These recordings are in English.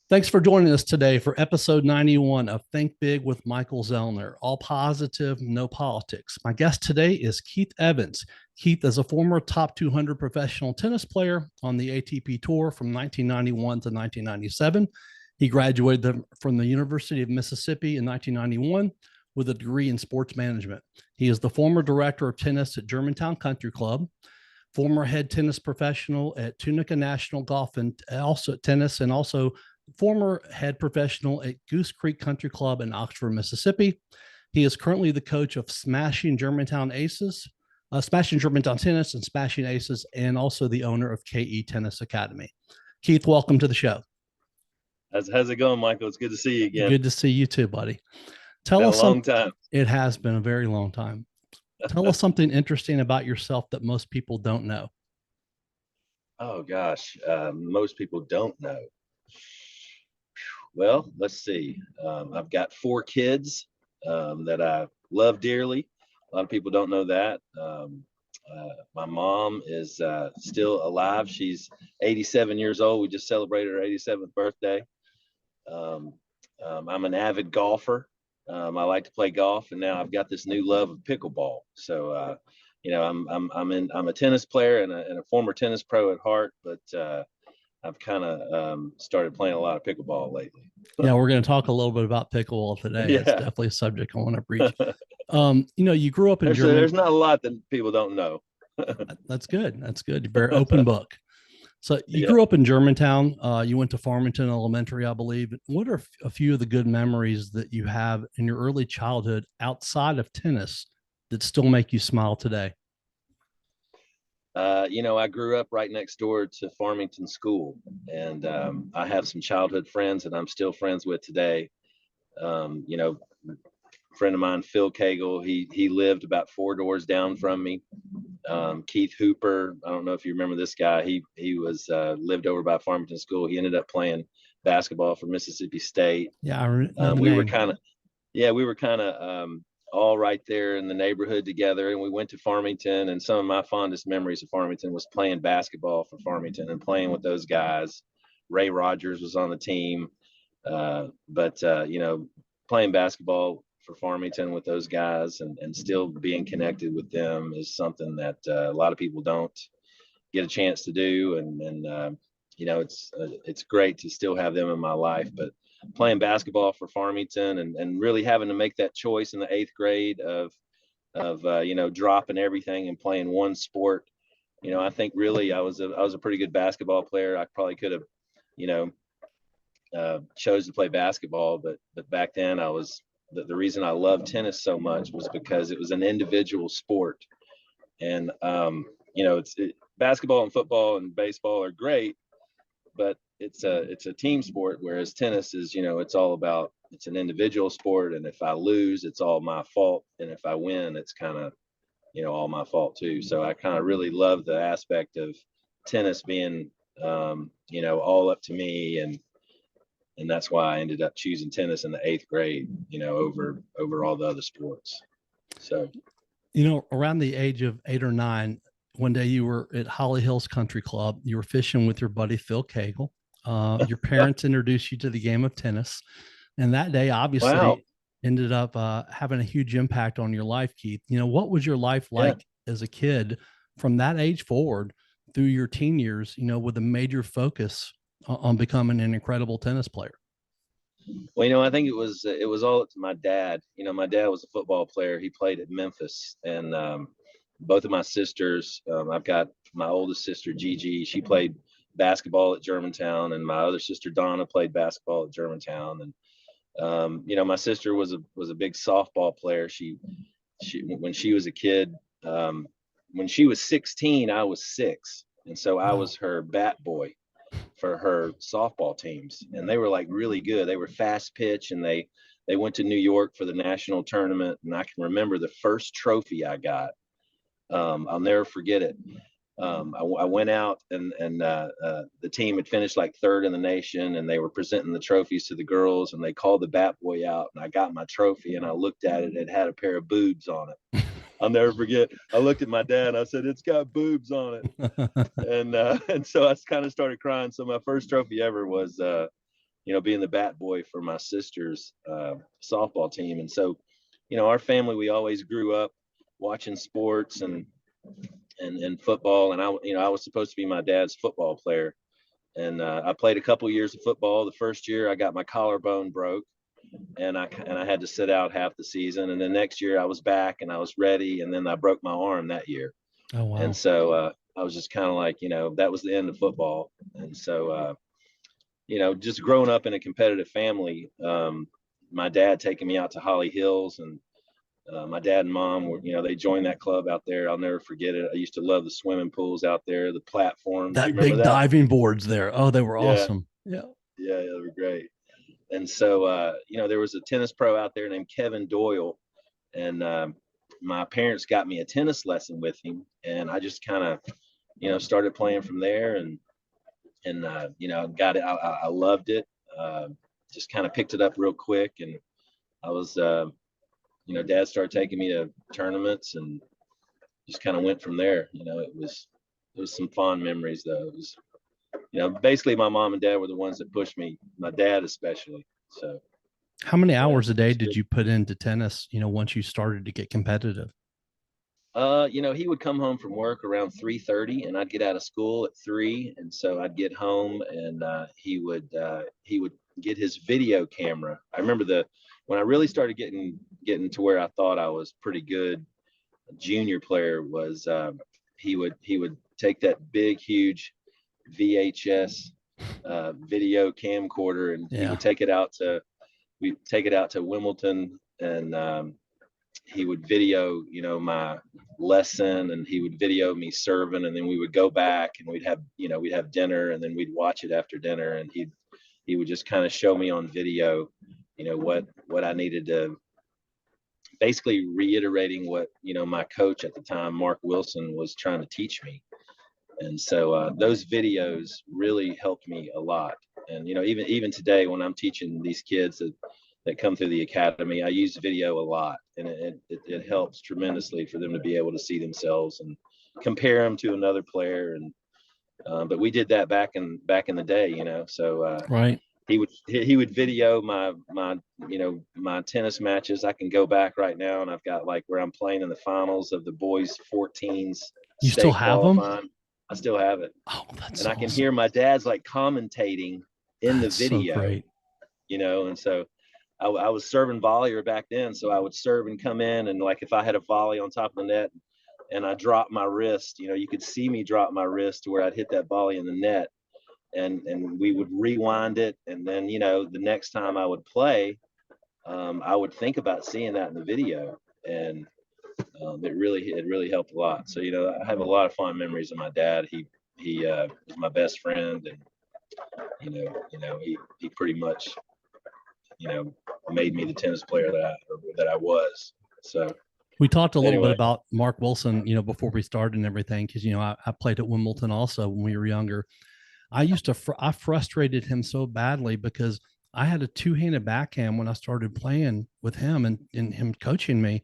Thanks for joining us today for episode 91 of Think Big with Michael Zellner. All positive, no politics. My guest today is Keith Evans. Keith is a former top 200 professional tennis player on the ATP Tour from 1991 to 1997. He graduated from the University of Mississippi in 1991 with a degree in sports management. He is the former director of tennis at Germantown Country Club, former head tennis professional at Tunica National Golf and also tennis, and also former head professional at Goose Creek Country Club in Oxford, Mississippi. He is currently the coach of Smashing Germantown Tennis, and Smashing Aces, and also the owner of KE Tennis Academy. Keith, welcome to the show. How's it going, Michael? It's good to see you again. Good to see you too, buddy. Tell us a long time. It has been a very long time. Tell us something interesting about yourself that most people don't know. Oh gosh, most people don't know. Well, let's see. I've got 4 kids that I love dearly. A lot of people don't know that. My mom is still alive. She's 87 years old. We just celebrated her 87th birthday. I'm an avid golfer. I like to play golf, and now I've got this new love of pickleball. So, I'm a tennis player and a former tennis pro at heart, but I've kind of started playing a lot of pickleball lately. Yeah, we're going to talk a little bit about pickleball today. Yeah. It's definitely a subject I want to reach. You grew up in Germany. There's not a lot that people don't know. That's good. That's good. You're very open book. So you grew up in Germantown. You went to Farmington Elementary, I believe. What are a few of the good memories that you have in your early childhood outside of tennis that still make you smile today? I grew up right next door to Farmington School, and I have some childhood friends that I'm still friends with today. A friend of mine, Phillip Cagle, he lived about 4 doors down from me. Keith Hooper, I don't know if you remember this guy. He was lived over by Farmington School. He ended up playing basketball for Mississippi State. Yeah, we were kind of all right there in the neighborhood together, and we went to Farmington, and some of my fondest memories of Farmington was playing basketball for Farmington and playing with those guys. Ray Rogers was on the team, but playing basketball for Farmington with those guys and still being connected with them is something that a lot of people don't get a chance to do, and it's great to still have them in my life. But playing basketball for Farmington and really having to make that choice in the 8th grade of dropping everything and playing one sport. I think really I was a pretty good basketball player. I probably could have, chose to play basketball, but back then the reason I loved tennis so much was because it was an individual sport. And, basketball and football and baseball are great, but it's a team sport, whereas tennis is, it's an individual sport. And if I lose, it's all my fault. And if I win, it's kind of, all my fault too. So I kind of really love the aspect of tennis being, all up to me. And that's why I ended up choosing tennis in the 8th grade, over all the other sports. So, around the age of 8 or 9, one day you were at Holly Hills Country Club. You were fishing with your buddy, Phil Cagle. Your parents introduced you to the game of tennis. And that day, obviously, ended up having a huge impact on your life, Keith. What was your life like as a kid from that age forward through your teen years, with a major focus on becoming an incredible tennis player? Well, I think it was all up to my dad. My dad was a football player. He played at Memphis, and both of my sisters, I've got my oldest sister, Gigi, she played basketball at Germantown, and my other sister, Donna, played basketball at Germantown. And, my sister was a big softball player. She when she was a kid, when she was 16, I was 6. And so I was her bat boy for her softball teams. And they were like really good. They were fast pitch, and they went to New York for the national tournament. And I can remember the first trophy I got. I'll never forget it. I went out and the team had finished like 3rd in the nation, and they were presenting the trophies to the girls, and they called the bat boy out, and I got my trophy, and I looked at it. It had a pair of boobs on it. I'll never forget. I looked at my dad and I said, "It's got boobs on it." And so I kind of started crying. So my first trophy ever was being the bat boy for my sister's softball team. And so, our family, we always grew up watching sports and football. And I was supposed to be my dad's football player. And I played a couple years of football. The first year I got my collarbone broke, and I had to sit out half the season. And the next year I was back and I was ready. And then I broke my arm that year. Oh, wow. And so I was just kind of like, that was the end of football. And so, just growing up in a competitive family, my dad taking me out to Holly Hills, and my dad and mom were, they joined that club out there. I'll never forget it. I used to love the swimming pools out there, the platforms. That big diving boards there. Oh, they were awesome. Yeah. Yeah, they were great. And so, there was a tennis pro out there named Kevin Doyle, and my parents got me a tennis lesson with him, and I just kind of, started playing from there, and got it. I loved it. Just kind of picked it up real quick, and I was, Dad started taking me to tournaments, and just kind of went from there. It was some fond memories though. It was, basically my mom and dad were the ones that pushed me, my dad especially. So how many hours a day did you put into tennis, once you started to get competitive? He would come home from work around 3:30, and I'd get out of school at 3. And so I'd get home, and he would get his video camera. I remember when I really started getting to where I thought I was pretty good junior player was he would take that big, huge VHS video camcorder, and he would take it out to Wimbledon, and he would video, my lesson, and he would video me serving, and then we would go back and we'd have dinner, and then we'd watch it after dinner, and he would just kind of show me on video, what I needed to, basically reiterating what, my coach at the time, Mark Wilson, was trying to teach me. And so those videos really helped me a lot. And, even today when I'm teaching these kids that come through the academy, I use video a lot, and it helps tremendously for them to be able to see themselves and compare them to another player. And but we did that back in the day, so right. He would video my tennis matches. I can go back right now, and I've got like where I'm playing in the finals of the boys 14s. You still have them? I still have it. Oh, that's and awesome. I can hear my dad's like commentating in the video. So great. And so I was serving volleyer back then, so I would serve and come in, and like if I had a volley on top of the net and I dropped my wrist, you could see me drop my wrist to where I'd hit that volley in the net, and we would rewind it, and then the next time I would play, I would think about seeing that in the video, and it really helped a lot. So I have a lot of fond memories of my dad. He was my best friend, and he pretty much made me the tennis player that I was. So we talked a little bit about Mark Wilson, before we started and everything, because I played at Wimbledon also when we were younger. I frustrated him so badly because I had a two-handed backhand when I started playing with him and him coaching me,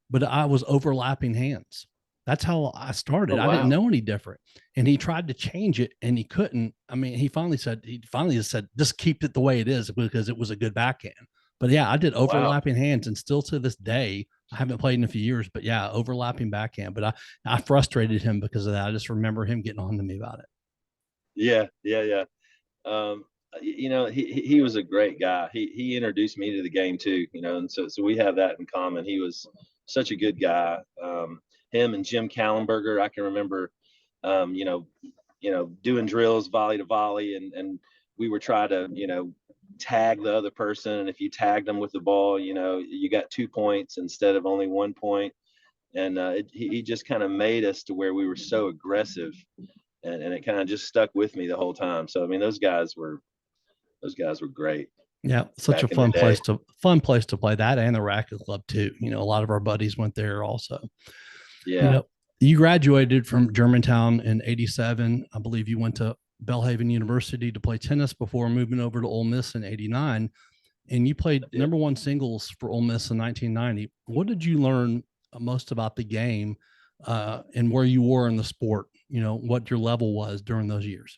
but I was overlapping hands. That's how I started. Oh, wow. I didn't know any different. And he tried to change it and he couldn't. I mean, he finally said, just keep it the way it is, because it was a good backhand. But yeah, I did overlapping hands, and still to this day, I haven't played in a few years, but yeah, overlapping backhand. But I frustrated him because of that. I just remember him getting on to me about it. Yeah. He was a great guy. He introduced me to the game too, and so we have that in common. He was such a good guy. Him and Jim Kallenberger, I can remember, doing drills, volley to volley, and we were trying to, tag the other person. And if you tagged them with the ball, you got 2 points instead of only 1 point. And he just kind of made us to where we were so aggressive, and it kind of just stuck with me the whole time. So I mean, those guys were great. Yeah, such a fun place to play, that and the Racket Club too. A lot of our buddies went there also. Yeah. You graduated from Germantown in '87. I believe you went to Belhaven University to play tennis before moving over to Ole Miss in '89. And you played number one singles for Ole Miss in 1990. What did you learn most about the game and where you were in the sport? What your level was during those years?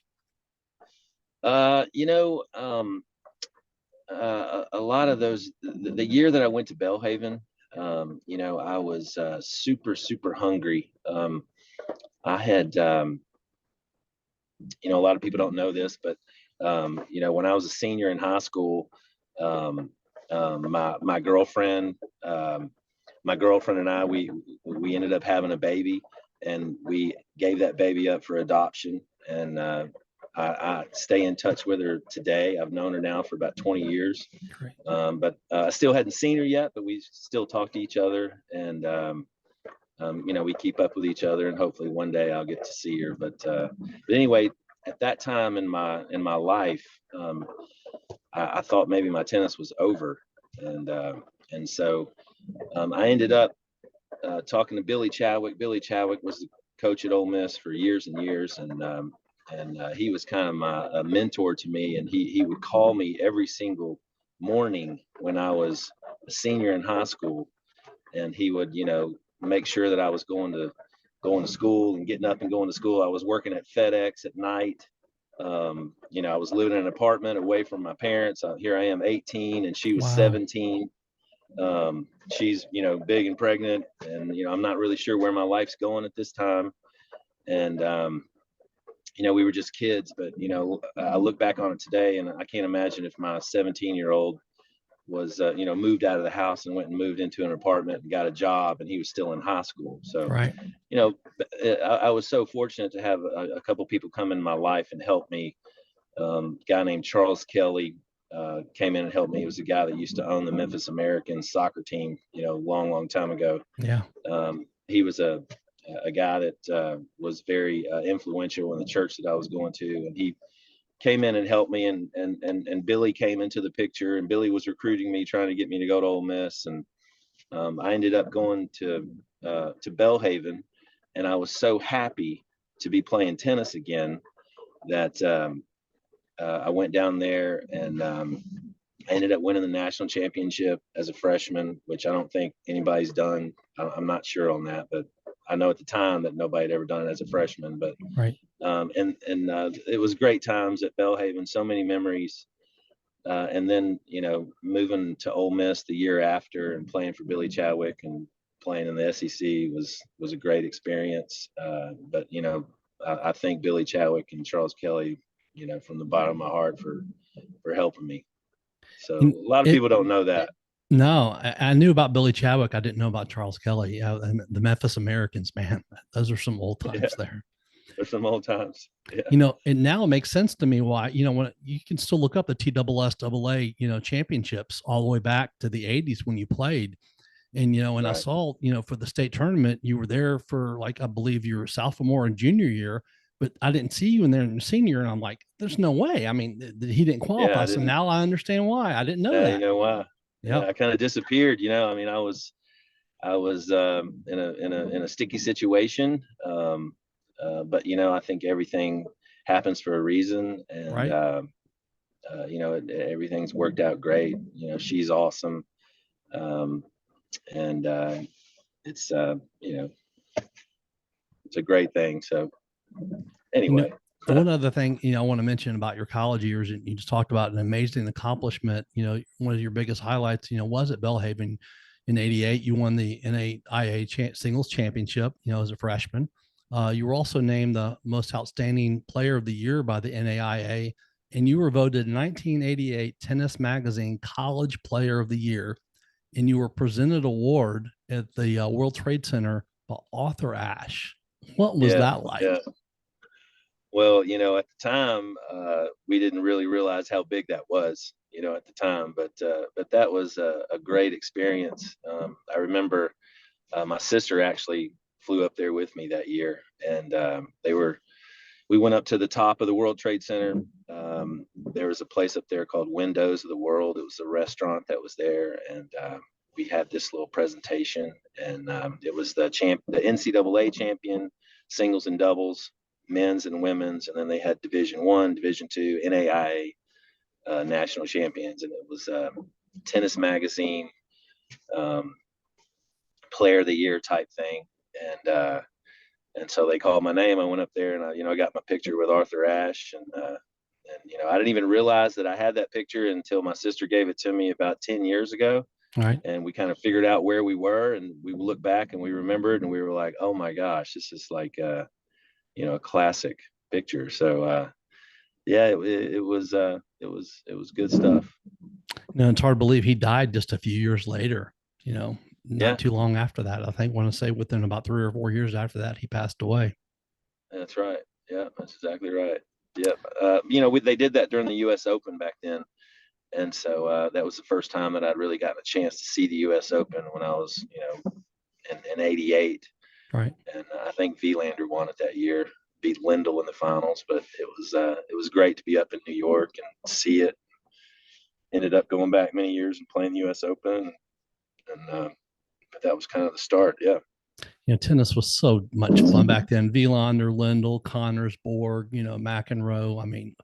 A lot of those, the year that I went to Belhaven, I was super, super hungry. I had, a lot of people don't know this, but when I was a senior in high school, um, my girlfriend, my girlfriend and I, we ended up having a baby, and we gave that baby up for adoption. And I stay in touch with her today. I've known her now for about 20 years. Great. But I still hadn't seen her yet, but we still talk to each other, and we keep up with each other, and hopefully one day I'll get to see her. But anyway, at that time in my life, I thought maybe my tennis was over, and so I ended up talking to Billy Chadwick. Billy Chadwick was the coach at Ole Miss for years and years, and he was kind of my mentor to me, and he would call me every single morning when I was a senior in high school, and he would make sure that I was going to school and getting up and going to school. I was working at FedEx at night. I was living in an apartment away from my parents. Here I am, 18, and she was Wow. 17. She's big and pregnant, and I'm not really sure where my life's going at this time. And we were just kids, but I look back on it today, and I can't imagine if my 17-year-old was moved out of the house and went and moved into an apartment and got a job, and he was still in high school. So Right. I was so fortunate to have a couple people come in my life and help me. A guy named Charles Kelly came in and helped me. He was the guy that used to own the Memphis Americans soccer team, long time ago. Yeah. He was a guy that was very influential in the church that I was going to, and he came in and helped me. And Billy came into the picture, and Billy was recruiting me, trying to get me to go to Ole Miss, and I ended up going to Belhaven, and I was so happy to be playing tennis again that I went down there, and I ended up winning the national championship as a freshman, which I don't think anybody's done. I'm not sure on that, but I know at the time that nobody had ever done it as a freshman. But Right. and it was great times at Belhaven, so many memories. And then moving to Ole Miss the year after and playing for Billy Chadwick and playing in the SEC was a great experience. But I thank Billy Chadwick and Charles Kelly, from the bottom of my heart for helping me. So a lot of It, people don't know that. no, I knew about Billy Chadwick. I didn't know about Charles Kelly. And the Memphis Americans, man, those are some old times Yeah, there. there's some old times. Yeah, And now it makes sense to me why, when you can still look up the TSSAA, championships all the way back to the 80s when you played. And, and I right. saw, for the state tournament, you were there for like, I believe your sophomore and junior year, but I didn't see you in there in senior. And I'm like, there's no way. I mean, he didn't Yeah, qualify. I So didn't. now I understand why. I didn't know Yeah, you that. know why? Yeah, Yep. I kind of disappeared. I mean, I was in a sticky situation. But I think everything happens for a reason, and Right. everything's worked out great. She's awesome, um, and it's it's a great thing. So You know, anyway, one other thing, I want to mention about your college years, and you just talked about an amazing accomplishment. One of your biggest highlights, was at Belhaven in '88. You won the NAIA singles championship, as a freshman. You were also named the most outstanding player of the year by the NAIA, and you were voted 1988 Tennis Magazine College Player of the Year. And you were presented an award at the World Trade Center by Arthur Ashe. What was yeah, that like? yeah. Well, at the time, we didn't really realize how big that was, at the time. But that was a great experience. I remember my sister actually flew up there with me that year, and we went up to the top of the World Trade Center. There was a place up there called Windows of the World. It was a restaurant that was there, and we had this little presentation, and it was the NCAA champion, singles and doubles, men's and women's, and then they had Division One, Division Two, NAIA national champions, and it was Tennis Magazine um, Player of the Year type thing, and so they called my name. I went up there, and I got my picture with Arthur Ashe, And I didn't even realize that I had that picture until my sister gave it to me about 10 years ago. All right. And we kind of figured out where we were, and we looked back and we remembered, and we were like, oh my gosh, this is like, a classic picture. So, yeah, it was good stuff. It's hard to believe he died just a few years later, Yeah, not too long after that. I think, want to say within about 3 or 4 years after that, he passed away. that's right. Yeah, that's exactly right. Yep. They did that during the U.S. Open back then. And so that was the first time that I'd really gotten a chance to see the U.S. Open when I was, in '88. Right. And I think Vilander won it that year, beat Lindell in the finals. But it was great to be up in New York and see it. Ended up going back many years and playing the U.S. Open, and but that was kind of the start. Yeah. Tennis was so much fun back then. Vilander, Lindell, Connors, Borg, McEnroe. I mean,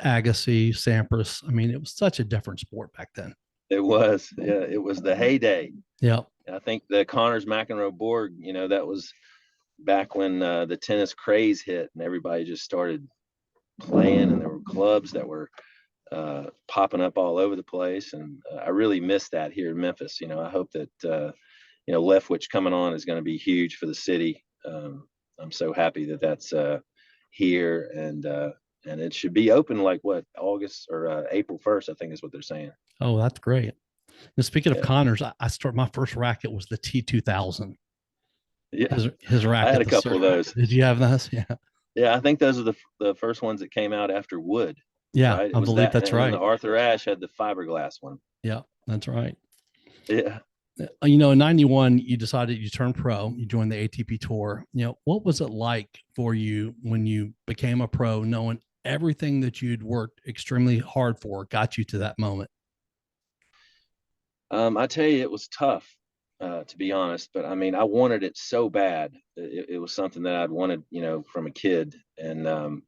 Agassi, Sampras. I mean, it was such a different sport back then. It was. Yeah, it was the heyday. Yeah. I think the Connors, McEnroe, Borg, that was back when the tennis craze hit and everybody just started playing, and there were clubs that were popping up all over the place. And I really miss that here in Memphis. I hope that, Leftwich coming on is going to be huge for the city. I'm so happy that that's here, and it should be open like what, August or April 1st, I think is what they're saying. Oh, that's great. And speaking of Yeah. Connors, I started my first racket was the T2000. Yeah. His racket. I had a couple of those. Did you have those? Yeah. Yeah, I think those are the first ones that came out after wood. Yeah, Right? It I was believe that, that's and then right. the Arthur Ashe had the fiberglass one. Yeah, that's right. Yeah. In '91, you decided you turned pro. You joined the ATP Tour. What was it like for you when you became a pro, knowing everything that you'd worked extremely hard for got you to that moment? I tell you, it was tough, to be honest. But I mean, I wanted it so bad. It was something that I'd wanted, from a kid, and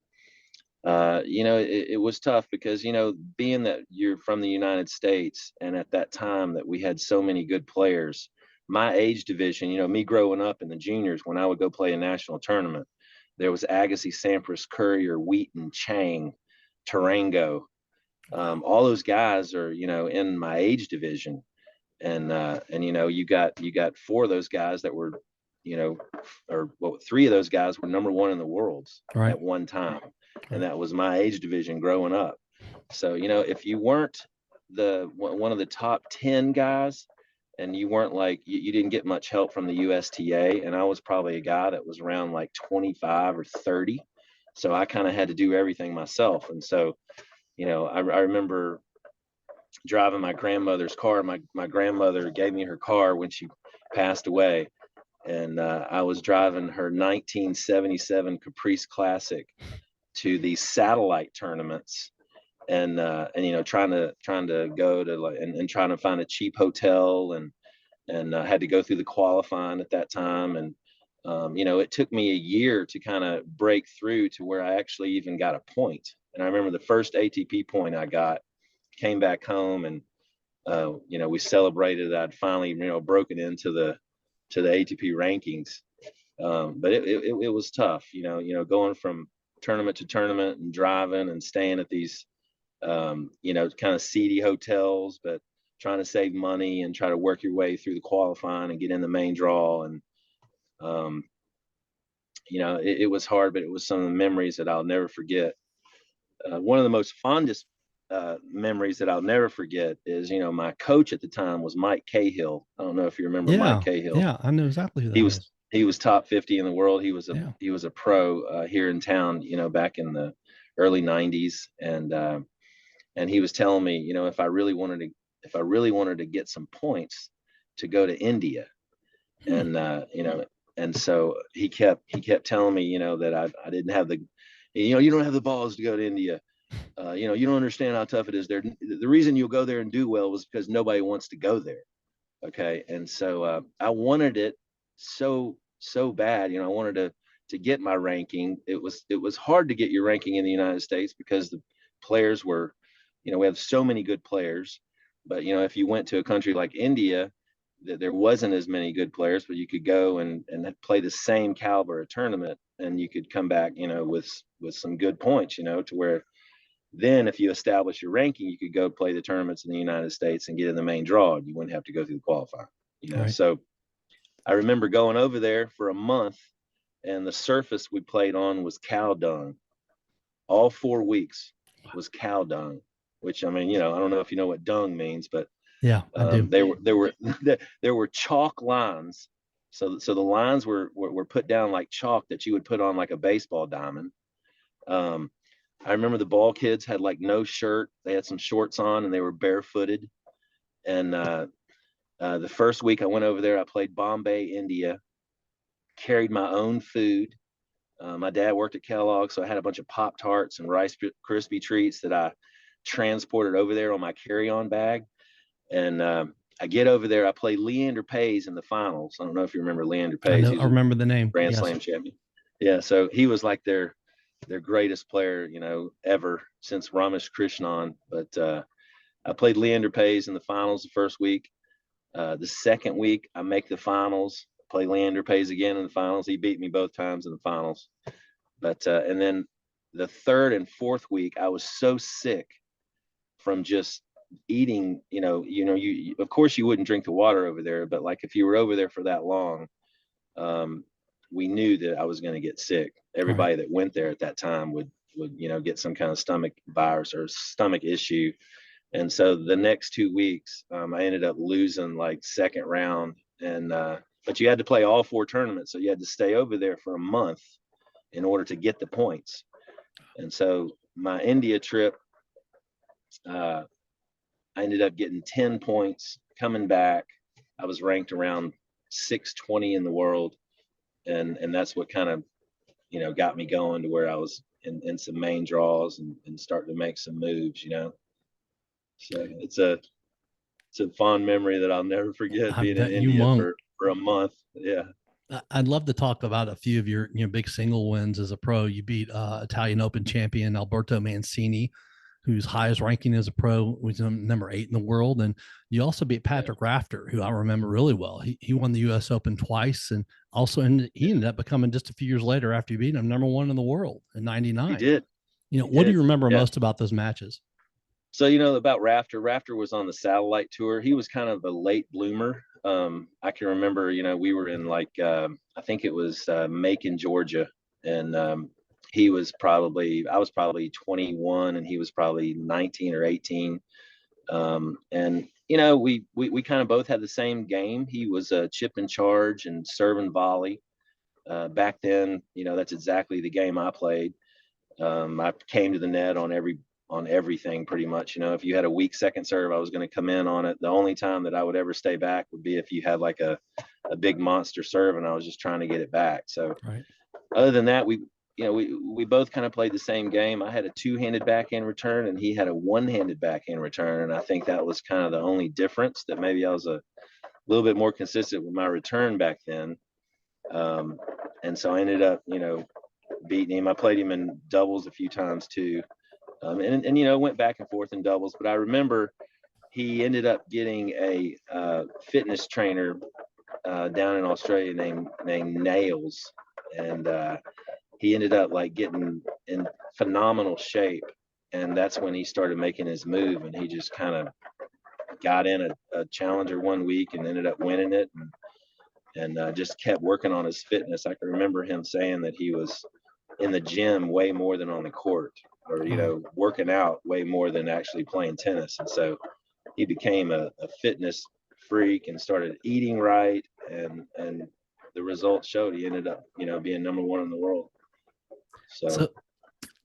it was tough because being that you're from the United States, and at that time that we had so many good players. My age division, me growing up in the juniors, when I would go play a national tournament, there was Agassi, Sampras, Courier, Wheaton, Chang, Tarango. All those guys are, in my age division, and you got four of those guys that were, or well, three of those guys were number one in the world Right. at one time, and that was my age division growing up. So if you weren't the one of the top 10 guys, and you weren't like you didn't get much help from the USTA, and I was probably a guy that was around like 25 or 30, so I kind of had to do everything myself. And so I remember driving my grandmother's car. My grandmother gave me her car when she passed away, and I was driving her 1977 Caprice Classic to these satellite tournaments, and trying to go to and trying to find a cheap hotel, and had to go through the qualifying at that time. And it took me a year to kind of break through to where I actually even got a point. And I remember the first ATP point I got, came back home, and we celebrated that I'd finally broken into the ATP rankings. But it was tough, going from tournament to tournament and driving and staying at these kind of seedy hotels, but trying to save money and try to work your way through the qualifying and get in the main draw. And it was hard, but it was some of the memories that I'll never forget. One of the most fondest memories that I'll never forget is, my coach at the time was Mike Cahill. I don't know if you remember Mike Cahill. Yeah, I know exactly who that is. He was top 50 in the world. He was a pro here in town, back in the early 90s. And he was telling me, if I really wanted to get some points, to go to India. And and so he kept telling me, that I didn't have you don't have the balls to go to India. You don't understand how tough it is there. The reason you'll go there and do well was because nobody wants to go there. Okay. And so I wanted it so bad. I wanted to get my ranking. It was hard to get your ranking in the United States because the players were, we have so many good players. But if you went to a country like India, there wasn't as many good players, but you could go and play the same caliber of tournament, and you could come back, with some good points, to where Then if you establish your ranking, you could go play the tournaments in the United States and get in the main draw. You wouldn't have to go through the qualifying, Right. So I remember going over there for a month, and the surface we played on was cow dung. All 4 weeks was cow dung, which, I mean, I don't know if you know what dung means, but Yeah, I do. there were chalk lines. So the lines were put down like chalk that you would put on like a baseball diamond. I remember the ball kids had like no shirt. They had some shorts on and they were barefooted. And the first week I went over there, I played Bombay, India, carried my own food. My dad worked at Kellogg, so I had a bunch of Pop-Tarts and Rice Krispie treats that I transported over there on my carry-on bag. And I get over there, I play Leander Paes in the finals. I don't know if you remember Leander Paes. I remember the name. Grand Slam champion. Yeah, so he was like their greatest player, ever since Ramesh Krishnan. But I played Leander Paes in the finals the first week. The second week, I make the finals, play Leander Paes again in the finals. He beat me both times in the finals. But and then the third and fourth week, I was so sick from just eating. You of course you wouldn't drink the water over there, but like if you were over there for that long, we knew that I was going to get sick. Everybody that went there at that time would get some kind of stomach virus or stomach issue. And so the next 2 weeks, I ended up losing like second round. And but you had to play all 4 tournaments, so you had to stay over there for a month in order to get the points. And so my India trip, I ended up getting 10 points coming back. I was ranked around 620 in the world. And that's what kind of, got me going to where I was in some main draws and starting to make some moves, So it's a fond memory that I'll never forget, being in India for a month. Yeah. I'd love to talk about a few of your big single wins as a pro. You beat Italian Open champion Alberto Mancini, whose highest ranking as a pro was number 8 in the world. And you also beat Patrick Rafter, who I remember really well. He won the U.S. Open twice, and also he ended up becoming just a few years later after you beat him number 1 in the world in '99. He did. What do you remember most about those matches? So, about Rafter was on the satellite tour. He was kind of a late bloomer. I can remember, we were in like, I think it was Macon, Georgia. And I was probably 21 and he was probably 19 or 18. And, we kind of both had the same game. He was a chip and charge and serve and volley. Back then, that's exactly the game I played. I came to the net on everything pretty much. If you had a weak second serve, I was going to come in on it. The only time that I would ever stay back would be if you had like a big monster serve and I was just trying to get it back. So other than that, we both kind of played the same game. I had a 2-handed backhand return and he had a 1-handed backhand return. And I think that was kind of the only difference, that maybe I was a little bit more consistent with my return back then. And so I ended up, beating him. I played him in doubles a few times too. And went back and forth in doubles. But I remember he ended up getting a fitness trainer down in Australia named Nails. And he ended up like getting in phenomenal shape. And that's when he started making his move. And he just kind of got in a challenger one week and ended up winning it. And just kept working on his fitness. I can remember him saying that he was in the gym way more than on the court, or working out way more than actually playing tennis. And so he became a fitness freak and started eating right, and the results showed. He ended up being number 1 in the world. So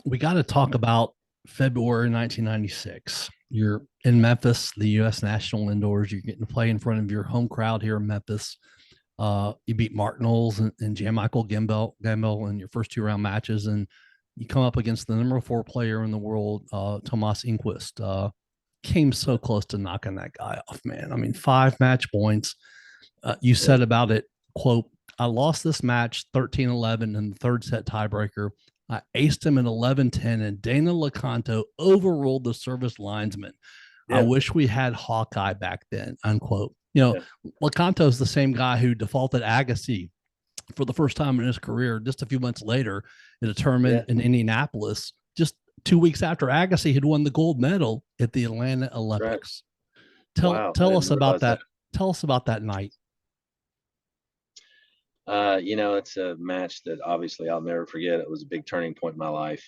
we got to talk about February 1996. You're in Memphis, the U.S. National Indoors. You're getting to play in front of your home crowd here in Memphis. You beat Mark Knowles and Jan-Michael Gamble in your first 2-round matches, and you come up against the number 4 player in the world, Tomas Enquist. Came so close to knocking that guy off, man. I mean, 5 match points. You said about it, quote, "I lost this match 13-11 in the 3rd set tiebreaker. I aced him in 11-10, and Dana LeConto overruled the service linesman. I wish we had Hawkeye back then," unquote. LeConto is the same guy who defaulted Agassi for the first time in his career just a few months later in a tournament in Indianapolis, just 2 weeks after Agassi had won the gold medal at the Atlanta Olympics. Right. Wow, Tell us about that. Tell us about that night. It's a match that obviously I'll never forget. It was a big turning point in my life.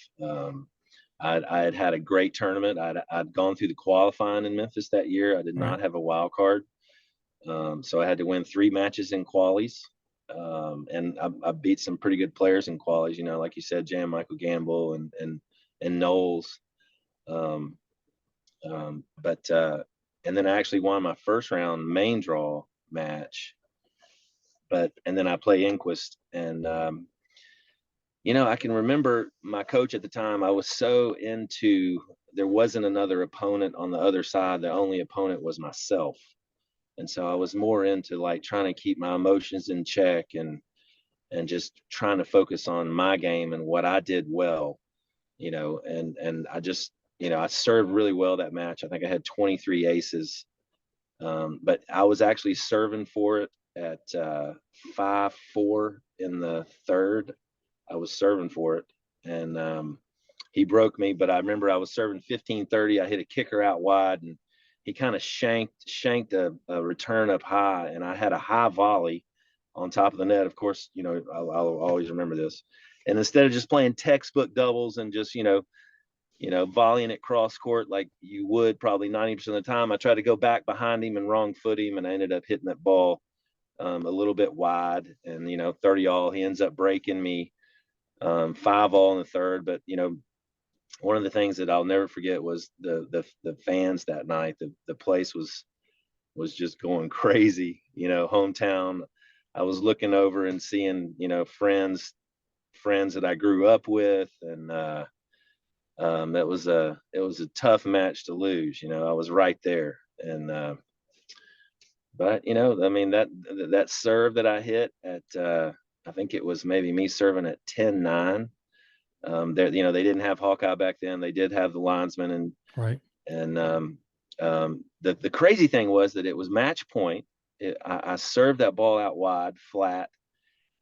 I had a great tournament. I'd gone through the qualifying in Memphis that year. I did not have a wild card. So I had to win 3 matches in qualies. And I beat some pretty good players in qualies, like you said, Jan Michael Gamble and Knowles. And then I actually won my first round main draw match. And then I play Enquist, and I can remember my coach at the time. I was so into, there wasn't another opponent on the other side. The only opponent was myself. And so I was more into like trying to keep my emotions in check and just trying to focus on my game and what I did well, and I just, I served really well that match. I think I had 23 aces. But I was actually serving for it at 5-4 in the third. I was serving for it, and he broke me. But I remember I was serving 15-30. I hit a kicker out wide, and he kind of shanked a return up high, and I had a high volley on top of the net. Of course, I'll always remember this. And instead of just playing textbook doubles and just volleying it cross court like you would probably 90% of the time, I tried to go back behind him and wrong foot him, and I ended up hitting that ball a little bit wide, and 30-all. He ends up breaking me 5-all in the third. But one of the things that I'll never forget was the fans that night. The place was just going crazy. Hometown. I was looking over and seeing friends that I grew up with, and it was a tough match to lose. I was right there, and but I mean, that serve that I hit at I think it was maybe me serving at 10-9. There, they didn't have Hawkeye back then. They did have the linesman, and right. And the crazy thing was that it was match point. I served that ball out wide, flat,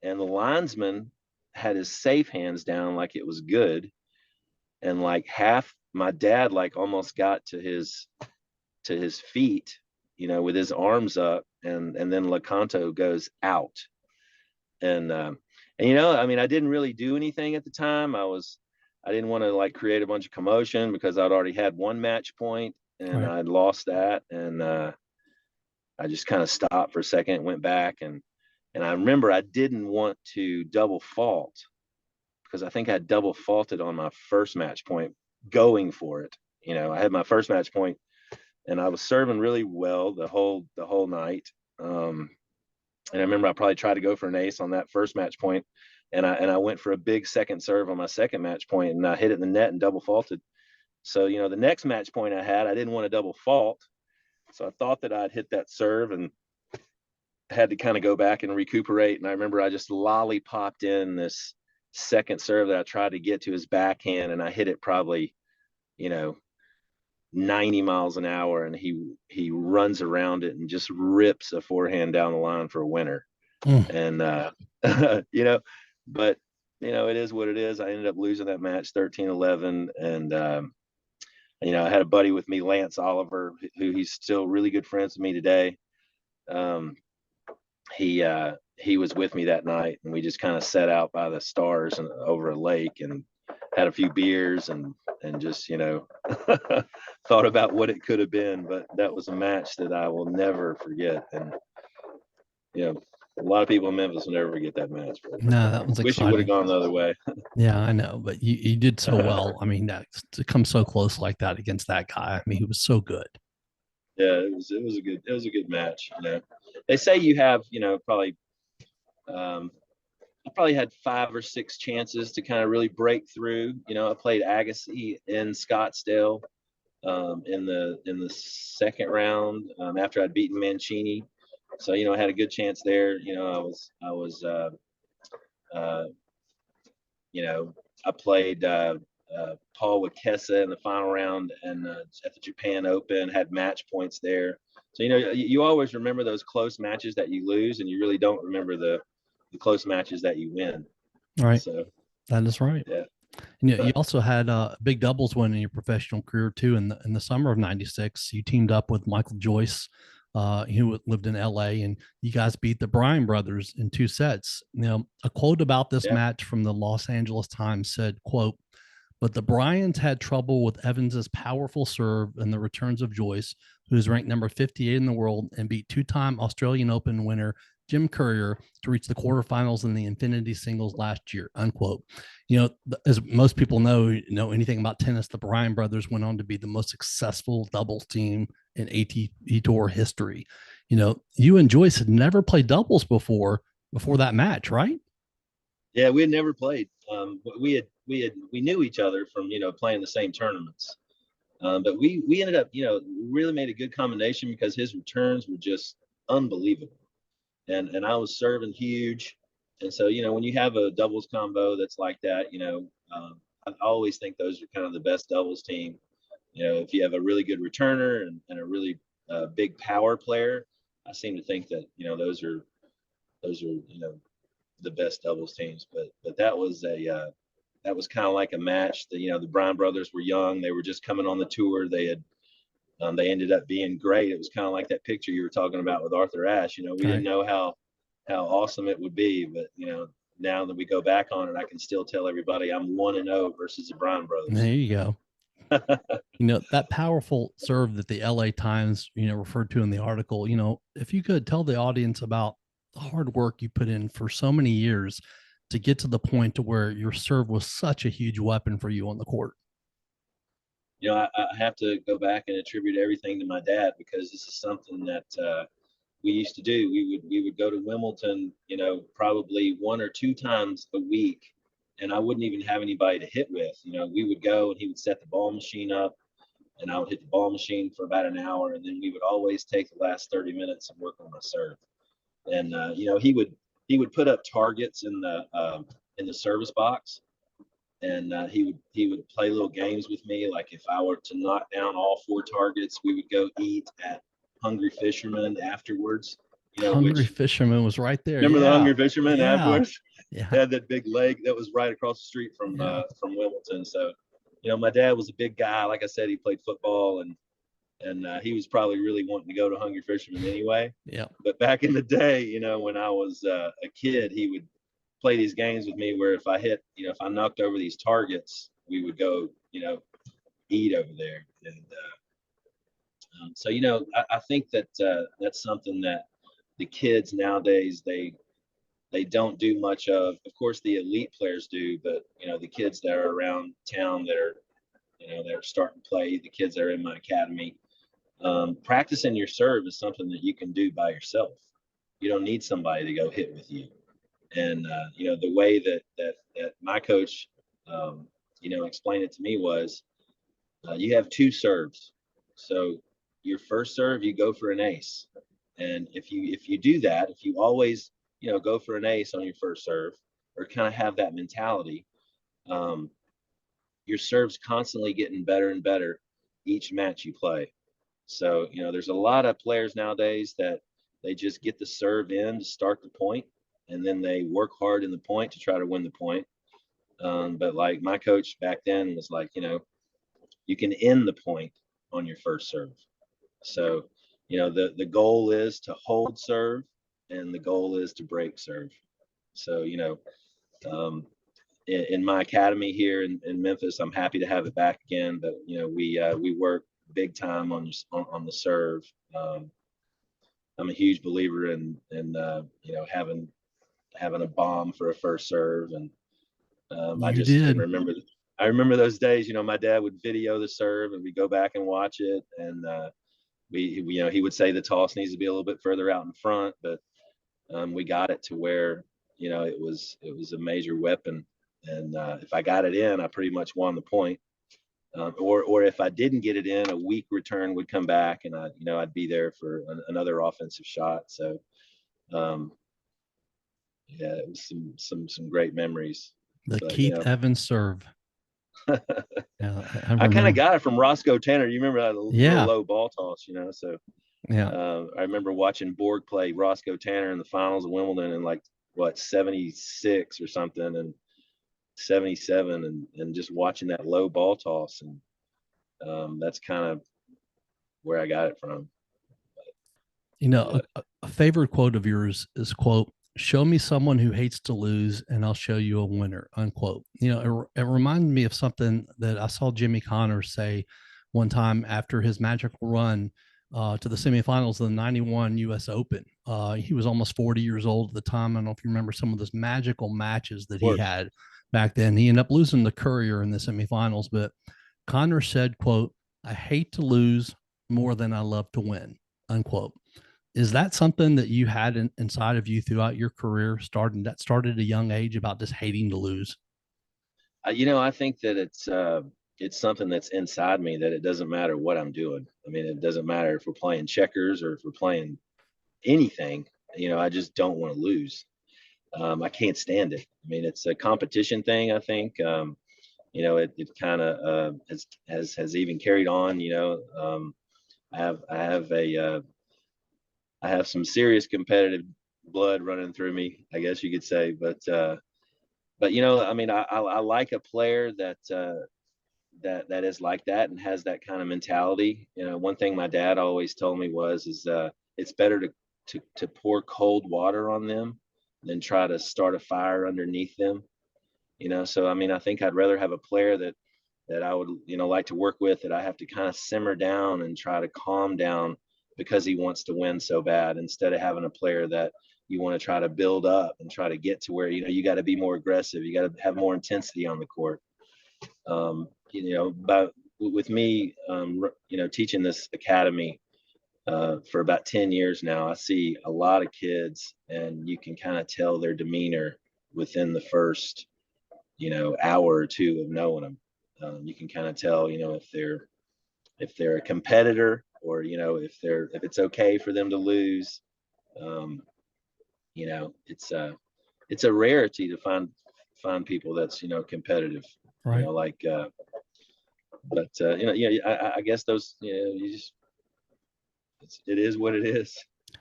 and the linesman had his safe hands down like it was good, and like my dad like almost got to his feet, with his arms up, and then LeConto goes out, and I mean, I didn't really do anything at the time. I didn't want to like create a bunch of commotion because I'd already had one match point, and Right. I'd lost that, and I just kind of stopped for a second, went back, and I remember I didn't want to double fault because I think I double faulted on my first match point going for it. I had my first match point, and I was serving really well the whole night. And I remember I probably tried to go for an ace on that first match point, and I went for a big second serve on my second match point, and I hit it in the net and double faulted. So the next match point I didn't want to double fault, so I thought that I'd hit that serve and had to kind of go back and recuperate. And I remember I just lollipopped in this second serve that I tried to get to his backhand, and I hit it probably 90 miles an hour, and he runs around it and just rips a forehand down the line for a winner. And but it is what it is. I ended up losing that match 13-11, and I had a buddy with me, Lance Oliver, who he's still really good friends with me today. He was with me that night, and we just kind of sat out by the stars and over a lake and had a few beers and just thought about what it could have been. But that was a match that I will never forget, and a lot of people in Memphis will never forget that match. No, that was exciting. Wish it would have gone the other way. Yeah, I know, but you did so well. I mean, to come so close like that against that guy, I mean, he was so good. Yeah, it was a good match. They say you have probably I probably had 5 or 6 chances to kind of really break through. I played Agassi in Scottsdale in the second round after I'd beaten Mancini. So I had a good chance there. I played Paul Wakesa in the final round and at the Japan Open, had match points there. So you always remember those close matches that you lose, and you really don't remember the close matches that you win. Right. So that is right. Yeah. And you also had a big doubles win in your professional career too. In the summer of '96, you teamed up with Michael Joyce, who lived in LA, and you guys beat the Bryan brothers in 2 sets. A quote about this Yeah. match from the Los Angeles Times said, quote, "But the Bryans had trouble with Evans's powerful serve and the returns of Joyce, who is ranked number 58 in the world and beat two-time Australian Open winner Jim Courier to reach the quarterfinals in the Infinity Singles last year." Unquote. As most people know anything about tennis, the Bryan brothers went on to be the most successful doubles team in ATP Tour history. You and Joyce had never played doubles before that match, right? Yeah, we had never played. We knew each other from playing the same tournaments. But we ended up really made a good combination because his returns were just unbelievable, and I was serving huge, and so when you have a doubles combo that's like that, I always think those are kind of the best doubles team. If you have a really good returner and a really big power player, I seem to think that those are the best doubles teams. But that was kind of like a match. The Bryan brothers were young. They were just coming on the tour. They ended up being great. It was kind of like that picture you were talking about with Arthur Ashe. We didn't know how awesome it would be, but now that we go back on it, I can still tell everybody I'm 1-0 versus the Bryan brothers. There you go. That powerful serve that the LA Times, referred to in the article, if you could tell the audience about the hard work you put in for so many years to get to the point to where your serve was such a huge weapon for you on the court. I have to go back and attribute everything to my dad, because this is something that we used to do. We would go to Wimbledon, probably 1 or 2 times a week, and I wouldn't even have anybody to hit with. We would go and he would set the ball machine up, and I would hit the ball machine for about an hour, and then we would always take the last 30 minutes and work on my serve. And he would put up targets in the service box, and he would play little games with me. Like if I were to knock down all 4 targets, we would go eat at Hungry Fisherman afterwards. Hungry Which Fisherman was right there. remember the Yeah. Hungry Fisherman Yeah. afterwards? Yeah. They had that big leg that was right across the street from Wimbledon. So, my dad was a big guy. Like I said, he played football, and he was probably really wanting to go to Hungry Fisherman anyway. Yeah. But back in the day, when I was a kid, he would play these games with me where if I knocked over these targets, we would go, eat over there. And so, I think that that's something that the kids nowadays, they don't do much of. Of course, the elite players do, but the kids that are around town that are starting to play, the kids that are in my academy, practicing your serve is something that you can do by yourself. You don't need somebody to go hit with you. And the way that my coach explained it to me was, you have 2 serves. So your first serve, you go for an ace, and if you do that, if you always go for an ace on your first serve, or kind of have that mentality, um, your serve's constantly getting better and better each match you play. So there's a lot of players nowadays that they just get the serve in to start the point, and then they work hard in the point to try to win the point. But like my coach back then was like, you can end the point on your first serve. So, the goal is to hold serve, and the goal is to break serve. So, um, in my academy here in Memphis, I'm happy to have it back again. But we work big time on the serve. I'm a huge believer in having a bomb for a first serve, and I You just can did. remember. I remember those days. My dad would video the serve, and we go back and watch it, and he would say the toss needs to be a little bit further out in front, but we got it to where it was a major weapon, and if I got it in, I pretty much won the point. Or if I didn't get it in, a weak return would come back, and I'd be there for another offensive shot. So um, yeah, it was some great memories. The But Keith Evans serve. Yeah, I I kind of remember. got it from Roscoe Tanner. You remember that little Yeah. low ball toss, So Yeah. I remember watching Borg play Roscoe Tanner in the finals of Wimbledon in like what 76 or something, and 77 and just watching that low ball toss. And that's kind of where I got it from. Yeah. A favorite quote of yours is, quote, "Show me someone who hates to lose and I'll show you a winner," unquote. It reminded me of something that I saw Jimmy Connors say one time after his magical run to the semifinals of the 91 US Open. He was almost 40 years old at the time. I don't know if you remember some of those magical matches that he had back then. He ended up losing to Courier in the semifinals, but Connors said, quote, "I hate to lose more than I love to win," unquote. Is that something that you had inside of you throughout your career, started at a young age, about just hating to lose? I think that it's something that's inside me, that it doesn't matter what I'm doing. I mean, it doesn't matter if we're playing checkers or if we're playing anything. I just don't want to lose. I can't stand it. I mean, it's a competition thing, I think. It kind of has even carried on. I have some serious competitive blood running through me, I guess you could say. But I mean, I like a player that is like that and has that kind of mentality. One thing my dad always told me is it's better to pour cold water on them than try to start a fire underneath them. So I mean, I think I'd rather have a player that I would like to work with, that I have to kind of simmer down and try to calm down because he wants to win so bad, instead of having a player that you want to try to build up and try to get to where you got to be more aggressive, you got to have more intensity on the court. But with me, teaching this academy for about 10 years now, I see a lot of kids, and you can kind of tell their demeanor within the first hour or two of knowing them. You can kind of tell if they're a competitor, or if it's okay for them to lose. It's a rarity to find people that's competitive, Right. I guess those, it is what it is.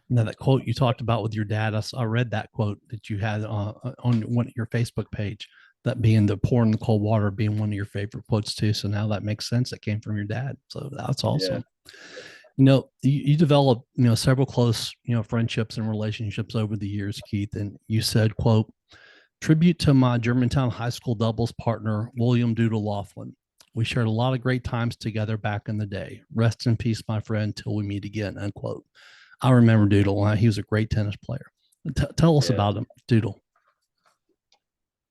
Now, that quote you talked about with your dad, I read that quote that you had on your Facebook page, that being the pouring the cold water being one of your favorite quotes too. So now that makes sense. It came from your dad. So that's awesome. Yeah. You developed, several close, friendships and relationships over the years, Keith. And you said, quote, "Tribute to my Germantown high school doubles partner, William Doodle Laughlin. We shared a lot of great times together back in the day. Rest in peace, my friend, till we meet again," unquote. I remember Doodle. He was a great tennis player. Tell us about him, Doodle.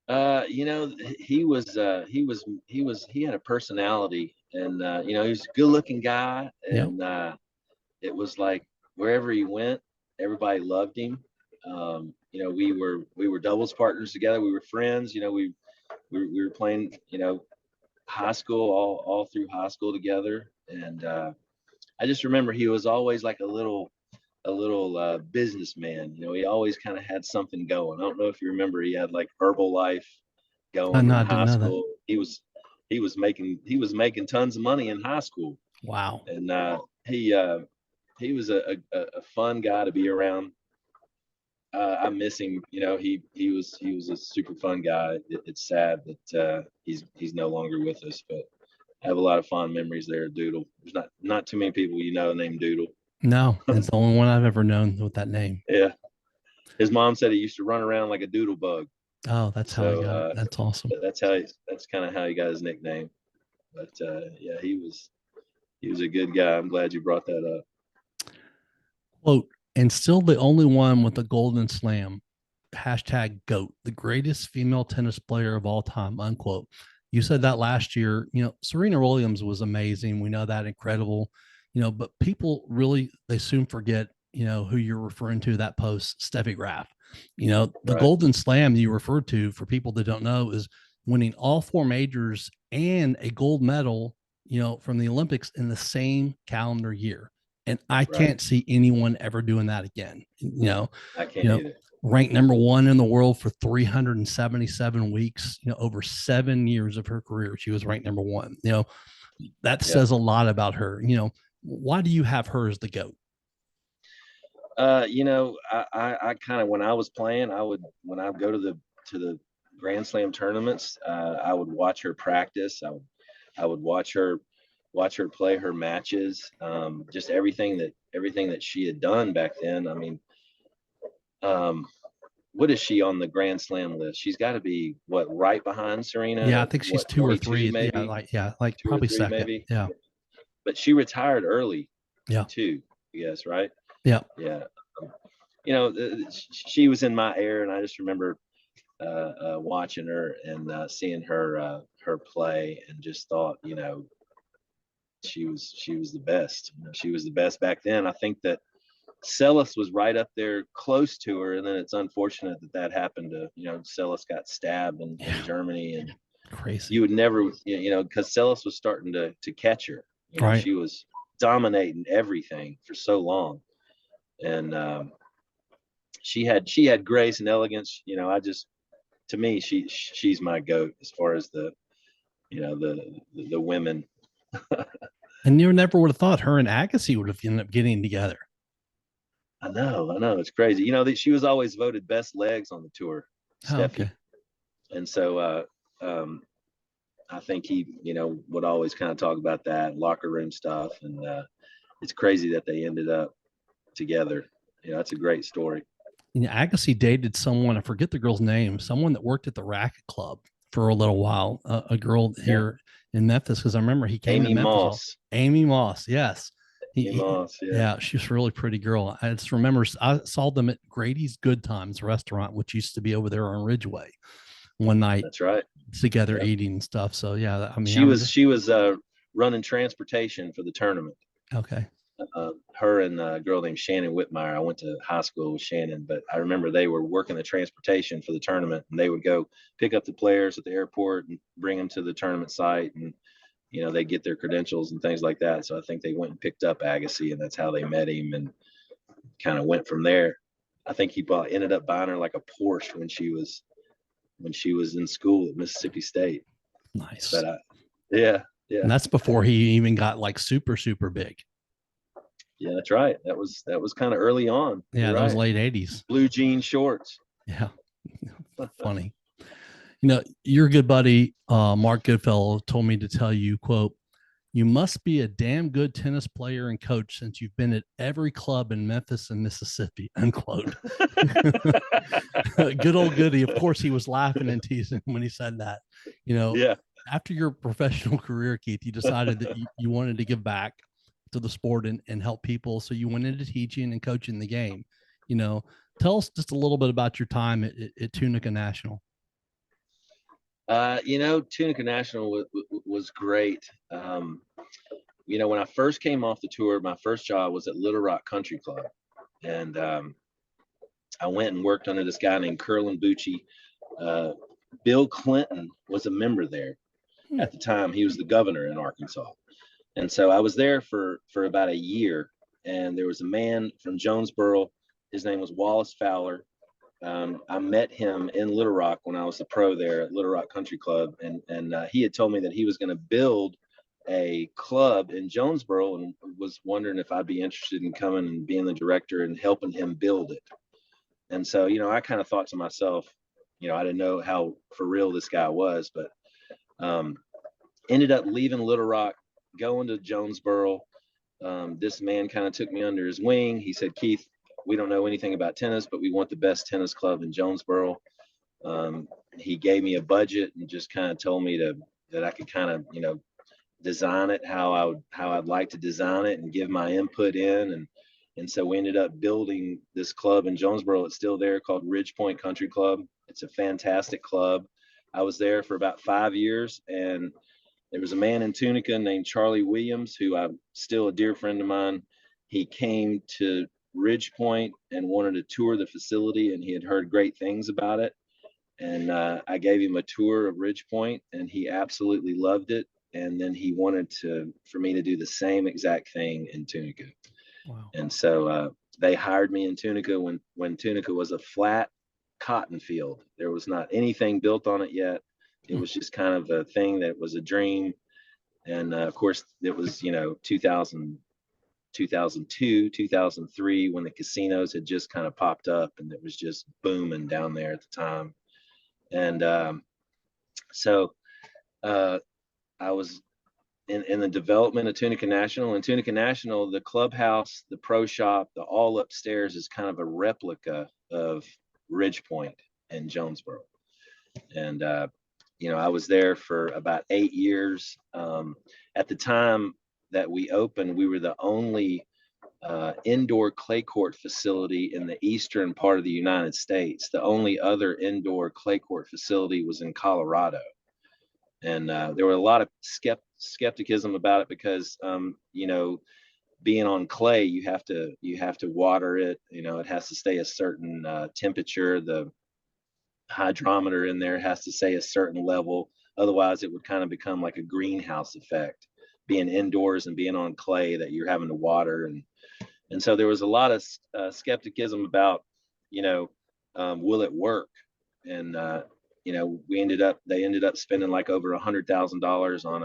He had a personality, and he was a good looking guy, and it was like wherever he went, everybody loved him. We were doubles partners together. We were friends. We were playing, high school, all through high school together. And I just remember he was always like a little businessman. He always kind of had something going. I don't know if you remember, he had like Herbalife going in high school. He was making tons of money in high school. Wow. And he was a fun guy to be around. I miss him. He was a super fun guy. It's sad that he's no longer with us, but I have a lot of fond memories there. Doodle. There's not too many people named Doodle. No, it's the only one I've ever known with that name. Yeah, his mom said he used to run around like a doodle bug. Oh, that's how he got it. That's awesome. That's kind of how he got his nickname. But yeah, he was a good guy. I'm glad you brought that up. Quote, "And still the only one with a golden slam. Hashtag GOAT, the greatest female tennis player of all time," unquote. You said that last year. Serena Williams was amazing. We know that, incredible. But people really, they soon forget, who you're referring to, that post, Steffi Graf. The Right. golden slam you referred to, for people that don't know, is winning all four majors and a gold medal, from the Olympics in the same calendar year. And I can't see anyone ever doing that again. I can't either. Ranked number one in the world for 377 weeks, over 7 years of her career, she was ranked number one. That says a lot about her. Why do you have her as the GOAT? I kind of, when I was playing, when I would go to the Grand Slam tournaments. I would watch her practice. I would watch her play her matches. Just everything that she had done back then. I mean, what is she on the Grand Slam list? She's got to be right behind Serena. Yeah, I think she's 2 or 22 3. maybe. Like Two or probably three second. maybe. Yeah. But she retired early. Yeah. Too. Yes, right. Yeah. Yeah. She was in my era, and I just remember watching her and seeing her play, and just thought, she was the best. She was the best back then. I think that Celis was right up there close to her, and then it's unfortunate that happened to, Celis got stabbed in Germany, and Crazy. you would never, because Celis was starting to catch her. Right. She was dominating everything for so long, and she had grace and elegance. To me, she's my goat as far as the women. And you never would have thought her and Agassi would have ended up getting together. I know, it's crazy. That she was always voted best legs on the tour, Steffi. Okay. And so I think he, would always kind of talk about that locker room stuff, and it's crazy that they ended up together. That's a great story. Agassi dated someone, I forget the girl's name, someone that worked at the racket club for a little while, a girl here in Memphis, because I remember he came to Memphis. Amy Moss, yes. Yeah, she's a really pretty girl. I just remember I saw them at Grady's Good Times restaurant, which used to be over there on Ridgeway, one night. That's right. Together eating and stuff. So yeah, I mean, she was running transportation for the tournament. Okay. Her and a girl named Shannon Whitmire. I went to high school with Shannon, but I remember they were working the transportation for the tournament, and they would go pick up the players at the airport and bring them to the tournament site, and they get their credentials and things like that. So I think they went and picked up Agassi, and that's how they met him, and kind of went from there. I think he ended up buying her like a Porsche when she was in school at Mississippi State. Nice. But yeah. And that's before he even got like super, super big. Yeah, that's right. That was kind of early on. Yeah, that was late 80s. Blue jean shorts. Yeah. Funny. Your good buddy, Mark Goodfellow, told me to tell you, quote, "You must be a damn good tennis player and coach since you've been at every club in Memphis and Mississippi," unquote. Good old Goody. Of course, he was laughing and teasing when he said that. Yeah. After your professional career, Keith, you decided that you wanted to give back to the sport and help people. So you went into teaching and coaching the game. Tell us just a little bit about your time at Tunica National. Tunica National was great. When I first came off the tour, my first job was at Little Rock Country Club, and I went and worked under this guy named Curlin Bucci. Bill Clinton was a member there at the time. He was the governor in Arkansas, and so I was there for about a year. And there was a man from Jonesboro. His name was Wallace Fowler. I met him in Little Rock when I was the pro there at Little Rock Country Club, and he had told me that he was going to build a club in Jonesboro, and was wondering if I'd be interested in coming and being the director and helping him build it. And so, I kind of thought to myself, I didn't know how for real this guy was, but ended up leaving Little Rock, going to Jonesboro. This man kind of took me under his wing. He said, "Keith, we don't know anything about tennis, but we want the best tennis club in Jonesboro." He gave me a budget and just kind of told me that I could kind of, design it how I'd like to design it and give my input in. And so we ended up building this club in Jonesboro. It's still there, called Ridge Point Country Club. It's a fantastic club. I was there for about 5 years, and there was a man in Tunica named Charlie Williams, who I'm still a dear friend of mine. He came to Ridge Point and wanted to tour the facility, and he had heard great things about it. And I gave him a tour of Ridge Point, and he absolutely loved it. And then he wanted for me to do the same exact thing in Tunica. Wow. And so they hired me in Tunica when Tunica was a flat cotton field. There was not anything built on it yet. It was just kind of a thing that was a dream. And of course, it was 2002, 2003, when the casinos had just kind of popped up, and it was just booming down there at the time. And so I was in the development of Tunica National. In Tunica National, the clubhouse, the pro shop, the all upstairs is kind of a replica of Ridge Point in Jonesboro. And I was there for about 8 years. At the time that we opened, we were the only indoor clay court facility in the eastern part of the United States. The only other indoor clay court facility was in Colorado. And there were a lot of skepticism about it because, being on clay, you have to water it. It has to stay a certain temperature. The hydrometer in there has to stay a certain level. Otherwise, it would kind of become like a greenhouse effect, being indoors and being on clay that you're having to water. And so there was a lot of skepticism about, will it work? And they ended up spending like over $100,000 on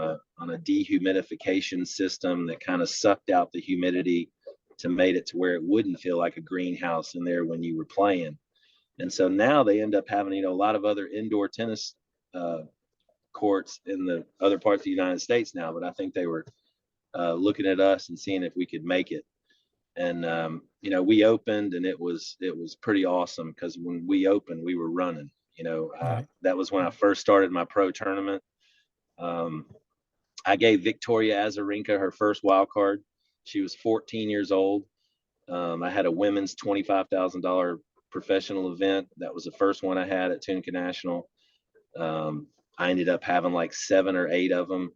a dehumidification system that kind of sucked out the humidity to made it to where it wouldn't feel like a greenhouse in there when you were playing. And so now they end up having, a lot of other indoor tennis courts in the other parts of the United States now, but I think they were looking at us and seeing if we could make it. And we opened, and it was pretty awesome because when we opened, we were running. Right. That was when I first started my pro tournament. I gave Victoria Azarenka her first wild card. She was 14 years old. I had a women's $25,000 professional event. That was the first one I had at Tunica National. I ended up having like 7 or 8 of them.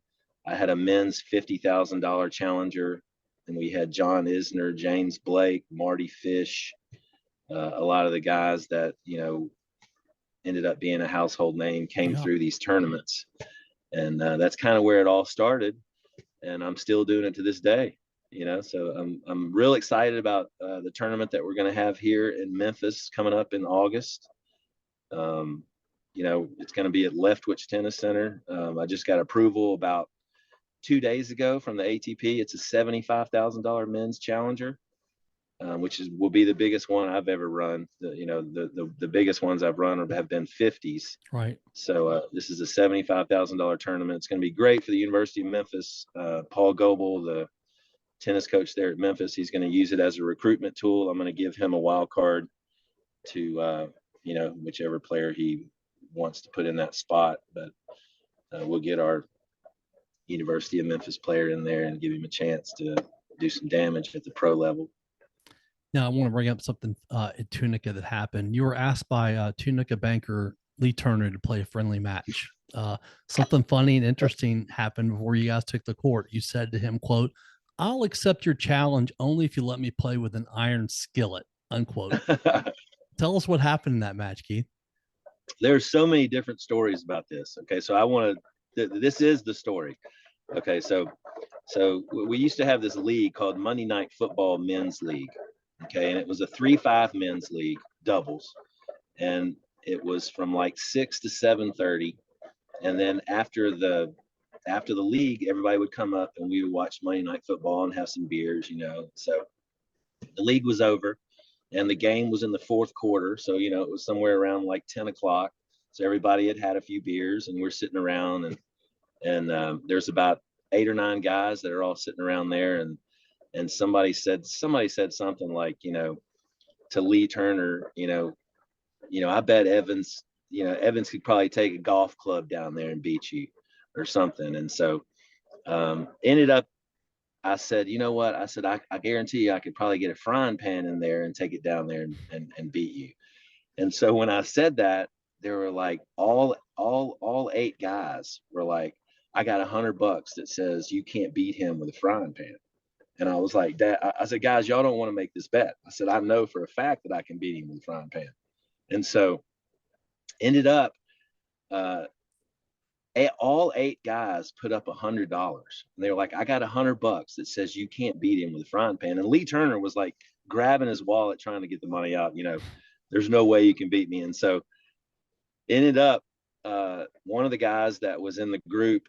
I had a men's $50,000 challenger, and we had John Isner, James Blake, Marty Fish, a lot of the guys that, ended up being a household name came through these tournaments. And that's kind of where it all started. And I'm still doing it to this day, so I'm real excited about the tournament that we're going to have here in Memphis coming up in August. It's going to be at Leftwich Tennis Center. I just got approval about 2 days ago from the ATP. It's a $75,000 men's challenger, which will be the biggest one I've ever run. The biggest ones I've run have been 50s. Right. So this is a $75,000 tournament. It's going to be great for the University of Memphis. Paul Goebel, the tennis coach there at Memphis, he's going to use it as a recruitment tool. I'm going to give him a wild card to, whichever player he wants to put in that spot. But we'll get our University of Memphis player in there and give him a chance to do some damage at the pro level. Now, I want to bring up something at Tunica that happened. You were asked by Tunica banker Lee Turner to play a friendly match. Something funny and interesting happened before you guys took the court. You said to him, quote, "I'll accept your challenge only if you let me play with an iron skillet," unquote. Tell us what happened in that match, Keith. There's so many different stories about this. Okay, so this is the story. Okay, so we used to have this league called Monday Night Football Men's League. Okay, and it was a 3-5 men's league, doubles, and it was from like 6 to 7:30, and then after the league, everybody would come up and we would watch Monday Night Football and have some beers, So the league was over, and the game was in the fourth quarter, so it was somewhere around like 10 o'clock. So everybody had a few beers, and we're sitting around, and there's about 8 or 9 guys that are all sitting around there, and somebody said something like, to Lee Turner, I bet Evans could probably take a golf club down there and beat you or something. And so ended up, I said, you know what? I said, I guarantee you I could probably get a frying pan in there and take it down there and beat you. And so when I said that, there were like all 8 guys were like, I got $100 that says you can't beat him with a frying pan. And I was like, I said, guys, y'all don't want to make this bet. I said, I know for a fact that I can beat him with a frying pan. And so ended up, all 8 guys put up $100. And they were like, I got $100 that says you can't beat him with a frying pan. And Lee Turner was like grabbing his wallet, trying to get the money out. There's no way you can beat me. And so ended up, one of the guys that was in the group,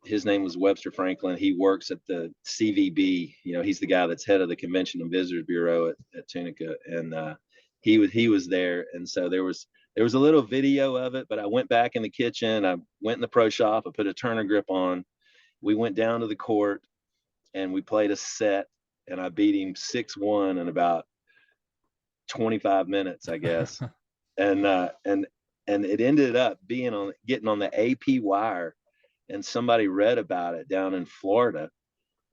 his name was Webster Franklin. He works at the CVB. He's the guy that's head of the Convention and Visitors Bureau at Tunica. And he was there. And so there was There was a little video of it, but I went back in the kitchen. I went in the pro shop. I put a Turner grip on. We went down to the court and we played a set, and I beat him 6-1 in about 25 minutes, I guess. And it ended up getting on the AP wire, and somebody read about it down in Florida,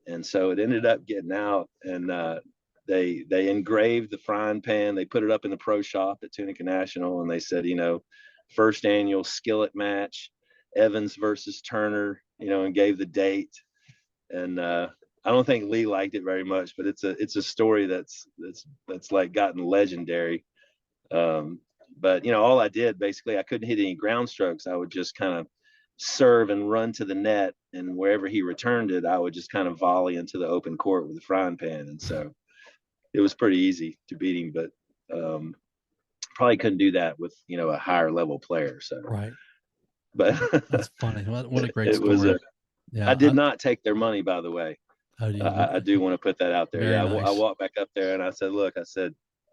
and so it ended up getting out. And they engraved the frying pan. They put it up in the pro shop at Tunica National, and they said, first annual skillet match, Evans versus Turner, and gave the date. And I don't think Lee liked it very much, but it's a story that's like gotten legendary. But all I did, basically, I couldn't hit any ground strokes. I would just kind of serve and run to the net, and wherever he returned it, I would just kind of volley into the open court with a frying pan. And so it was pretty easy to beat him, but probably couldn't do that with a higher level player. So right. But that's funny. What a great story. Was yeah, I did not take their money, by the way. I do want to put that out there. Very Yeah, nice. I walked back up there and I said, "Look,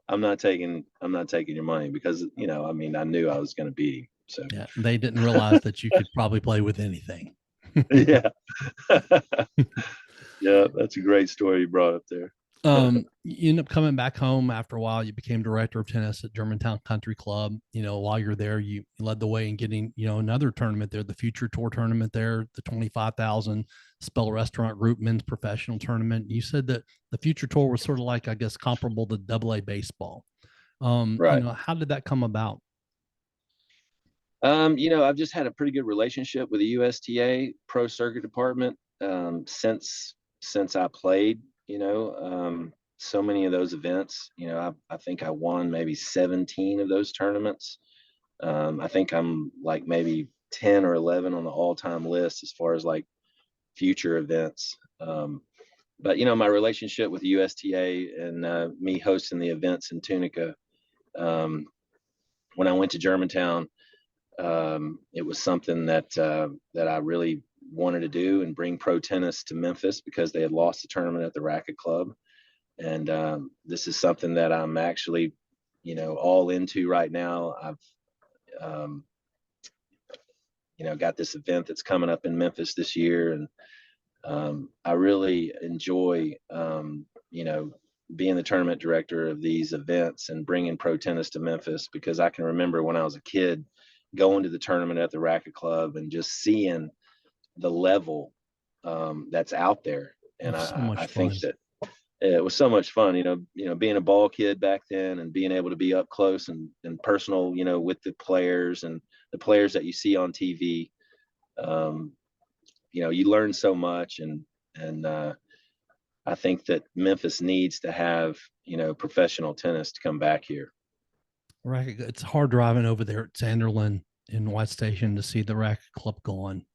I'm not taking your money because I knew I was going to beat him." So yeah, they didn't realize that you could probably play with anything. Yeah, yeah, that's a great story you brought up there. You end up coming back home after a while. You became director of tennis at Germantown Country Club. While you're there, you led the way in getting, another tournament there, the Future Tour tournament there, the 25,000 Spell Restaurant Group men's professional tournament. You said that the Future Tour was sort of like, I guess, comparable to AA baseball. Right. How did that come about? I've just had a pretty good relationship with the USTA pro circuit department since I played. So many of those events. I think I won maybe 17 of those tournaments. I think I'm like maybe 10 or 11 on the all-time list as far as like future events. But my relationship with the USTA and me hosting the events in Tunica, when I went to Germantown, it was something that I really wanted to do and bring pro tennis to Memphis because they had lost the tournament at the Racket Club. And this is something that I'm actually, all into right now. I've, got this event that's coming up in Memphis this year. And I really enjoy, being the tournament director of these events and bringing pro tennis to Memphis, because I can remember when I was a kid going to the tournament at the Racket Club and just seeing the level that's out there. And I think that it was so much fun, being a ball kid back then and being able to be up close and personal, with the players and the players that you see on TV. You learn so much, and I think that Memphis needs to have, professional tennis to come back here. Racket, it's hard driving over there at Sanderlin in White Station to see the Racket Club going.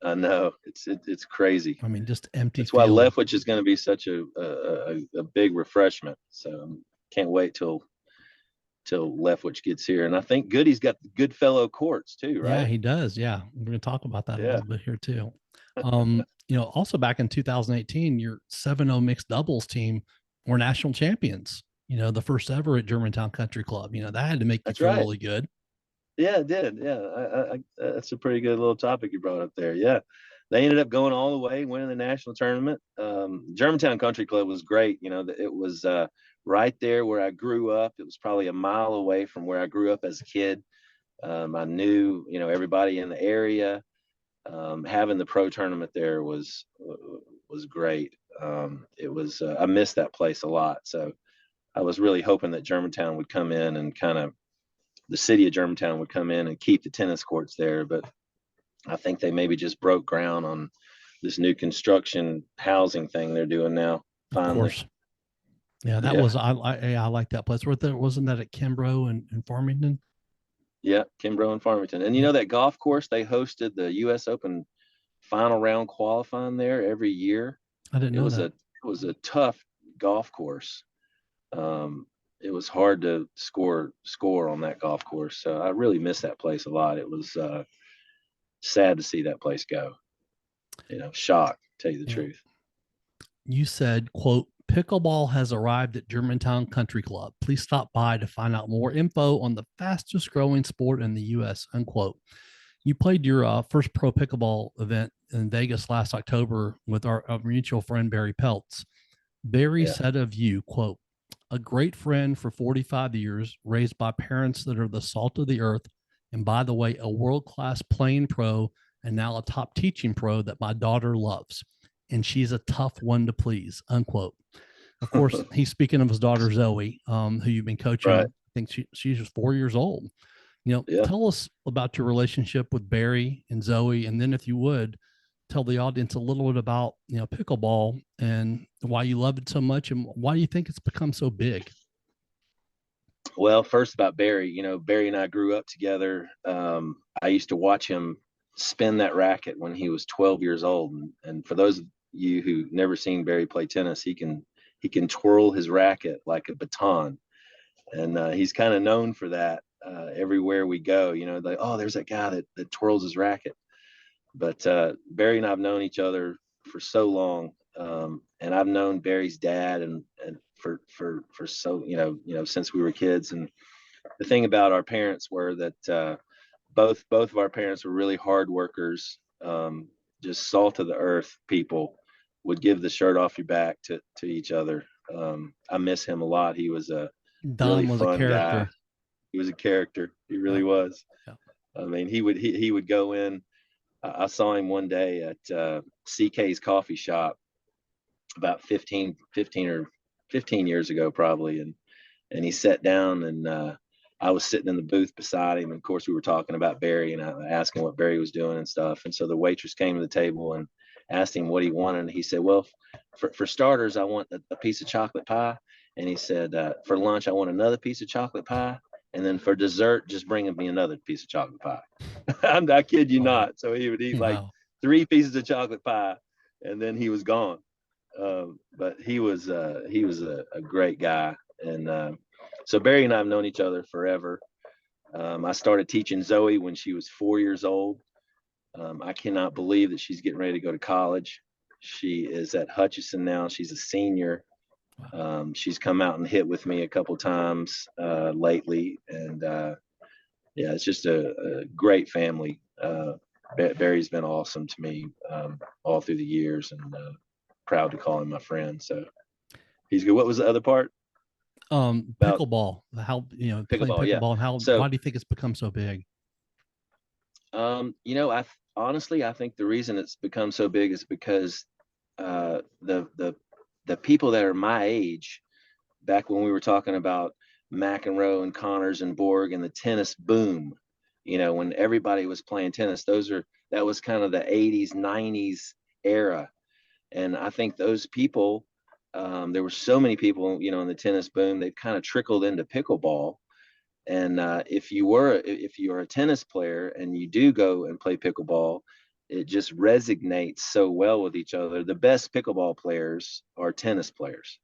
I know it's crazy. I mean, just empty. That's why Leftwich is going to be such a big refreshment. So can't wait till Leftwich gets here. And I think Goody's got the Goodfellow courts too, right? Yeah, he does. Yeah, we're going to talk about that a little bit here too. Also back in 2018, your 7-0 mixed doubles team were national champions. The first ever at Germantown Country Club. That had to make you feel really good. Yeah, it did. Yeah, I that's a pretty good little topic you brought up there. Yeah, they ended up going all the way, winning the national tournament. Germantown Country Club was great. It was right there where I grew up. It was probably a mile away from where I grew up as a kid. I knew, everybody in the area. Having the pro tournament there was great. It was I missed that place a lot. So I was really hoping that Germantown would come in and the city of Germantown would come in and keep the tennis courts there. But I think they maybe just broke ground on this new construction housing thing they're doing now. Finally. Of course. Yeah, that was, I like that place. Wasn't that at Kimbrough and Farmington? Yeah, Kimbrough and Farmington. And that golf course, they hosted the US Open final round qualifying there every year. I didn't know that. It was a tough golf course. It was hard to score on that golf course. So I really miss that place a lot. It was sad to see that place go. Shocked, to tell you the truth. You said, quote, Pickleball has arrived at Germantown Country Club. Please stop by to find out more info on the fastest growing sport in the U.S. Unquote. You played your first pro pickleball event in Vegas last October with our mutual friend Barry Pelts. Barry Yeah. said of you, quote, a great friend for 45 years, raised by parents that are the salt of the earth, and by the way, a world-class playing pro and now a top teaching pro that my daughter loves. And she's a tough one to please, unquote. Of course, he's speaking of his daughter Zoe, who you've been coaching. Right. I think she's just 4 years old. Yeah. Tell us about your relationship with Barry and Zoe, and then if you would, tell the audience a little bit about pickleball and why you love it so much and why you think it's become so big. Well, first about Barry, Barry and I grew up together. I used to watch him spin that racket when he was 12 years old. And for those of you who never seen Barry play tennis, he can twirl his racket like a baton. And he's kind of known for that everywhere we go, like, oh, there's that guy that twirls his racket. But Barry and I have known each other for so long. And I've known Barry's dad and for so, since we were kids. And the thing about our parents were that both of our parents were really hard workers, just salt of the earth people, would give the shirt off your back to each other. I miss him a lot. He was a Don really was fun a character. guy. He was a character. He really was. Yeah. I mean, he would go in. I saw him one day at CK's coffee shop about 15 years ago, probably. And he sat down and I was sitting in the booth beside him. And of course we were talking about Barry and I asked him what Barry was doing and stuff. And so the waitress came to the table and asked him what he wanted. And he said, well, for starters, I want a piece of chocolate pie. And he said, for lunch, I want another piece of chocolate pie. And then for dessert, just bring me another piece of chocolate pie. I kid you not. So he would eat like 3 pieces of chocolate pie and then he was gone. But he was a great guy. And so Barry and I have known each other forever. I started teaching Zoe when she was 4 years old. I cannot believe that she's getting ready to go to college. She is at Hutchinson now. She's a senior. She's come out and hit with me a couple times lately. And yeah, it's just a great family. Barry's been awesome to me all through the years, and proud to call him my friend. So he's good. What was the other part? Pickleball. How playing pickleball, yeah. and why do you think it's become so big? I honestly I think the reason it's become so big is because the people that are my age, back when we were talking about McEnroe and Connors and Borg and the tennis boom, when everybody was playing tennis, that was kind of the 80s, 90s era. And I think those people, there were so many people, in the tennis boom, they've kind of trickled into pickleball. And if you're a tennis player and you do go and play pickleball, it just resonates so well with each other. The best pickleball players are tennis players.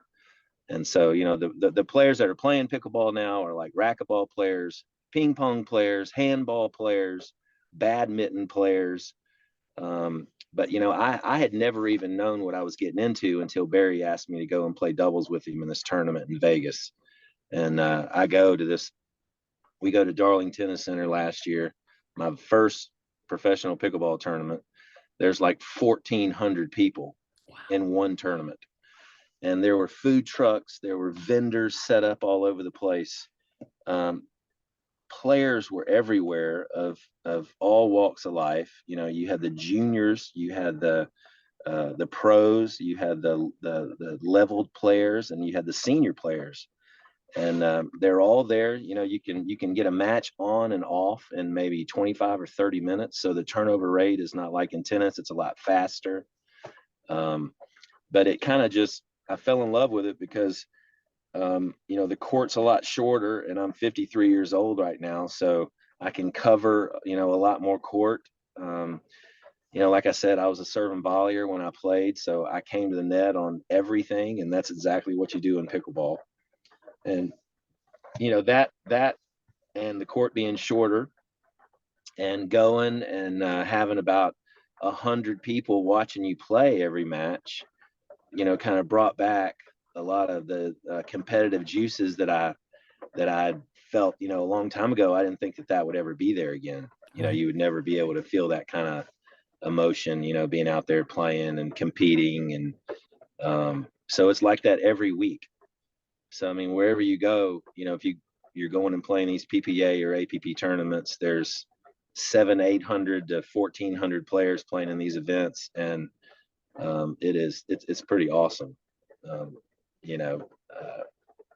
And so, the players that are playing pickleball now are like racquetball players, ping pong players, handball players, badminton players. But I had never even known what I was getting into until Barry asked me to go and play doubles with him in this tournament in Vegas. And we go to Darling Tennis Center last year, my first professional pickleball tournament. There's like 1,400 people in one tournament. And there were food trucks, there were vendors set up all over the place. Players were everywhere of all walks of life. You had the juniors, you had the pros, you had the leveled players, and you had the senior players. And they're all there. You can get a match on and off in maybe 25 or 30 minutes. So the turnover rate is not like in tennis; it's a lot faster. But it kind of I fell in love with it because the court's a lot shorter, and I'm 53 years old right now, so I can cover a lot more court. Like I said, I was a serving volleyer when I played, so I came to the net on everything, and that's exactly what you do in pickleball. And that and the court being shorter and going and having about 100 people watching you play every match, kind of brought back the competitive juices that I felt, a long time ago. I didn't think that would ever be there again. Right. You would never be able to feel that kind of emotion, being out there playing and competing. And so it's like that every week. So, I mean, wherever you go, if you're going and playing these PPA or APP tournaments, there's 800 to 1,400 players playing in these events. And it's pretty awesome. Um, you know,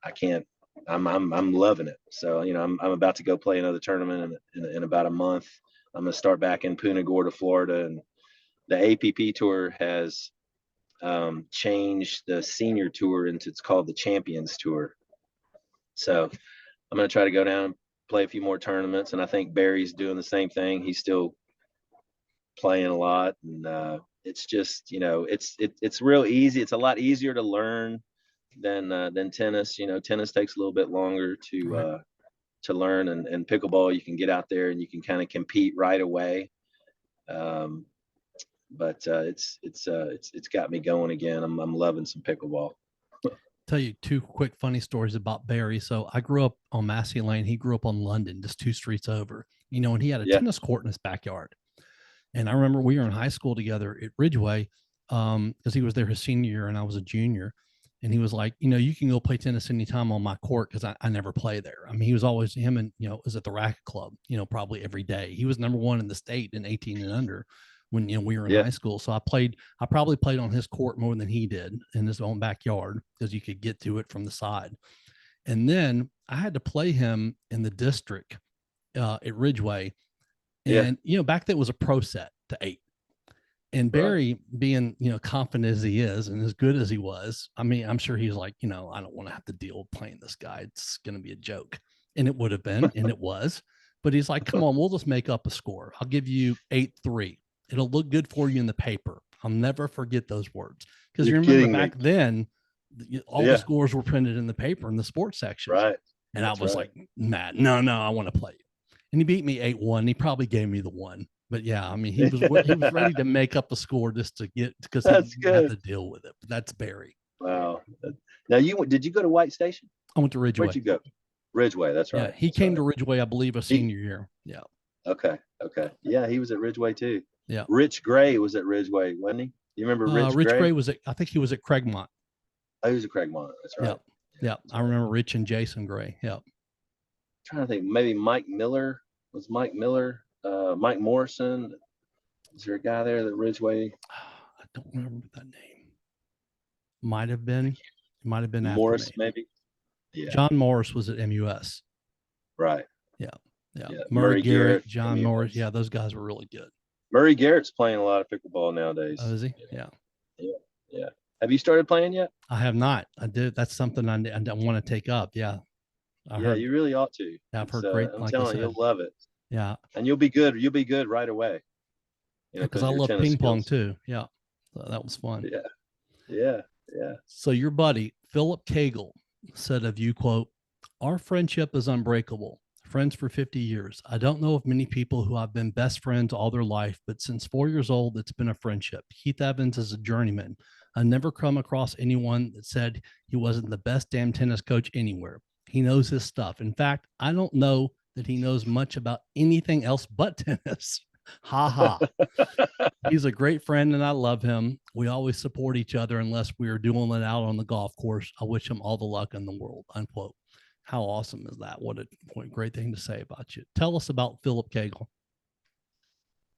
I can't, I'm loving it. So, I'm about to go play another tournament in about a month. I'm going to start back in Punta Gorda, Florida, and the APP tour has changed the senior tour into, it's called the Champions Tour. So I'm going to try to go down and play a few more tournaments. And I think Barry's doing the same thing. He's still playing a lot. And it's just, it's real easy. It's a lot easier to learn than tennis. Tennis takes a little bit longer to learn, and pickleball, you can get out there and you can kind of compete right away. But it's got me going again. I'm loving some pickleball. Tell you two quick funny stories about Barry. So I grew up on Massey Lane. He grew up on London, just 2 streets over, and he had a tennis court in his backyard. And I remember we were in high school together at Ridgeway, because he was there his senior year and I was a junior. And he was like, you can go play tennis anytime on my court, because I never play there. I mean, he was always, him and, was at the racket club, probably every day. He was number 1 in the state in 18 and under when, we were in high school. So I probably played on his court more than he did in his own backyard, because you could get to it from the side. And then I had to play him in the district at Ridgeway. And, back then it was a pro set to 8. And Barry, being, confident as he is and as good as he was, I mean, I'm sure he's like, I don't want to have to deal with playing this guy. It's going to be a joke. And it would have been, and it was. But he's like, come on, we'll just make up a score. I'll give you 8-3. It'll look good for you in the paper. I'll never forget those words. Because you remember back then, all the scores were printed in the paper in the sports section. Right. And I was like, Matt, no, I want to play you. And he beat me 8-1. He probably gave me the 1. But yeah, I mean, he was ready to make up a score just to get, because he didn't have to deal with it. But that's Barry. Wow. Now did you go to White Station? I went to Ridgeway. Where'd you go? Ridgeway. That's right. Yeah, he came to Ridgeway, I believe, a senior year. Yeah. Okay. Yeah, he was at Ridgeway too. Yeah. Rich Gray was at Ridgeway, wasn't he? You remember Rich Gray was I think he was at Craigmont. Oh, he was at Craigmont. That's right. Yeah. I remember Rich and Jason Gray. Yeah. I'm trying to think. Maybe Mike Miller. Was Mike Miller? Mike Morrison. Is there a guy there that Ridgeway? I don't remember that name. Might have been. It might have been Morris, maybe. Yeah. John Morris was at MUS. Right. Yeah. Murray Garrett, John MUS. Morris. Yeah, those guys were really good. Murray Garrett's playing a lot of pickleball nowadays. Oh, is he? Yeah. Have you started playing yet? I have not. I did. That's something I want to take up. Yeah. You really ought to. Yeah, I've heard great. I'm telling you, you'll love it. Yeah. And you'll be good. You'll be good right away. Because I love ping pong too. Yeah. So that was fun. Yeah. So your buddy, Phillip Cagle, said of you, quote, "Our friendship is unbreakable. Friends for 50 years. I don't know of many people who have been best friends all their life, but since 4 years old, it's been a friendship. Keith Evans is a journeyman. I've never come across anyone that said he wasn't the best damn tennis coach anywhere. He knows his stuff. In fact, I don't know that he knows much about anything else but tennis. Ha ha. He's a great friend and I love him. We always support each other unless we are doing it out on the golf course. I wish him all the luck in the world," unquote. How awesome is that? What a great thing to say about you. Tell us about Phillip Cagle.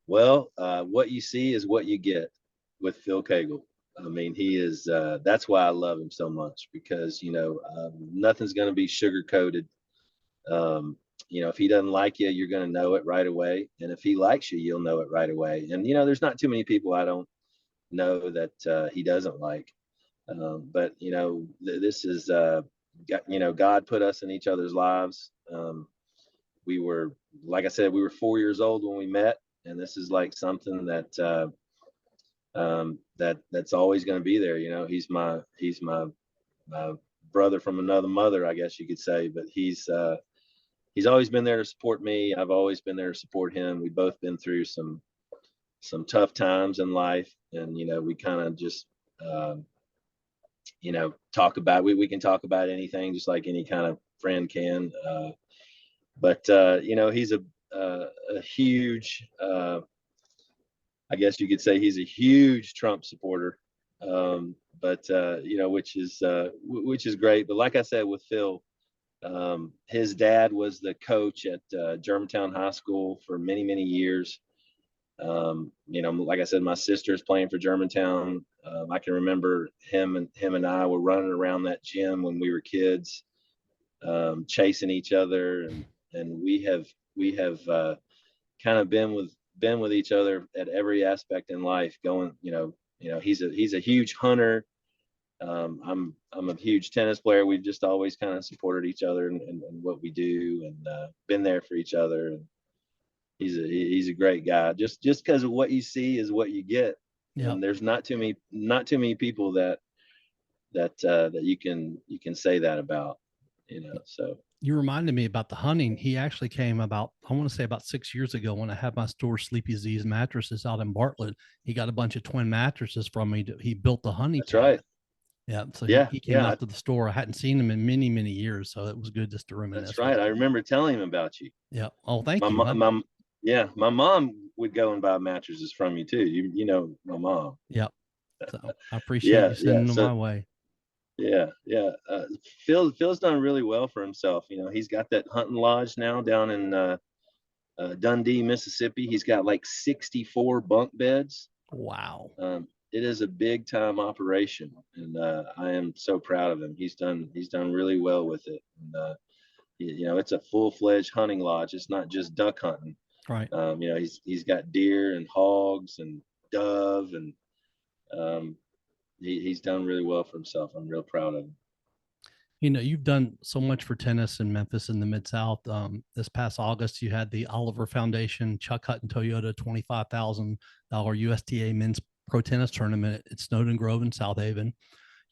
Well, what you see is what you get with Phil Cagle. I mean, he is, that's why I love him so much, because, nothing's going to be sugar coated. If he doesn't like you, you're going to know it right away. And if he likes you, you'll know it right away. And, there's not too many people I don't know that he doesn't like. But, this is, God put us in each other's lives. We were, like I said, we were 4 years old when we met. And this is like something that, that's always going to be there. He's my brother from another mother, I guess you could say, but he's always been there to support me. I've always been there to support him. We've both been through some tough times in life, and we kind of just talk about, we can talk about anything just like any kind of friend can. But he's a huge, I guess you could say he's a huge Trump supporter. But which is great. But like I said, with Phil, his dad was the coach at Germantown High School for many, many years. Like I said, my sister's playing for Germantown. I can remember him and I were running around that gym when we were kids, chasing each other, and we have kind of been with each other at every aspect in life. Going, he's a huge hunter. I'm a huge tennis player. We've just always kind of supported each other and what we do, and been there for each other. And he's a great guy. Just because of what you see is what you get. Yeah. And there's not too many people that you can say that about. So you reminded me about the hunting. He actually came I want to say about 6 years ago when I had my store Sleepy Z's mattresses out in Bartlett. He got a bunch of twin mattresses from me. He built the hunting. That's right. Yeah. So yeah, he came out to the store. I hadn't seen him in many, many years. So it was good just to reminisce. That's right. I remember telling him about you. Yeah. Oh, thank you. My mom would go and buy mattresses from you too. You know my mom. Yep. So I appreciate you sending them my way. Yeah. Phil's done really well for himself. He's got that hunting lodge now down in Dundee, Mississippi. He's got like 64 bunk beds. Wow. It is a big time operation, and I am so proud of him. He's done really well with it. And, it's a full-fledged hunting lodge. It's not just duck hunting. Right. He's got deer and hogs and dove, and he's done really well for himself. I'm real proud of him. You've done so much for tennis in Memphis in the Mid-South. This past August, you had the Oliver Foundation Chuck Hutton Toyota $25,000 USTA Men's Pro Tennis Tournament at Snowden Grove in South Haven.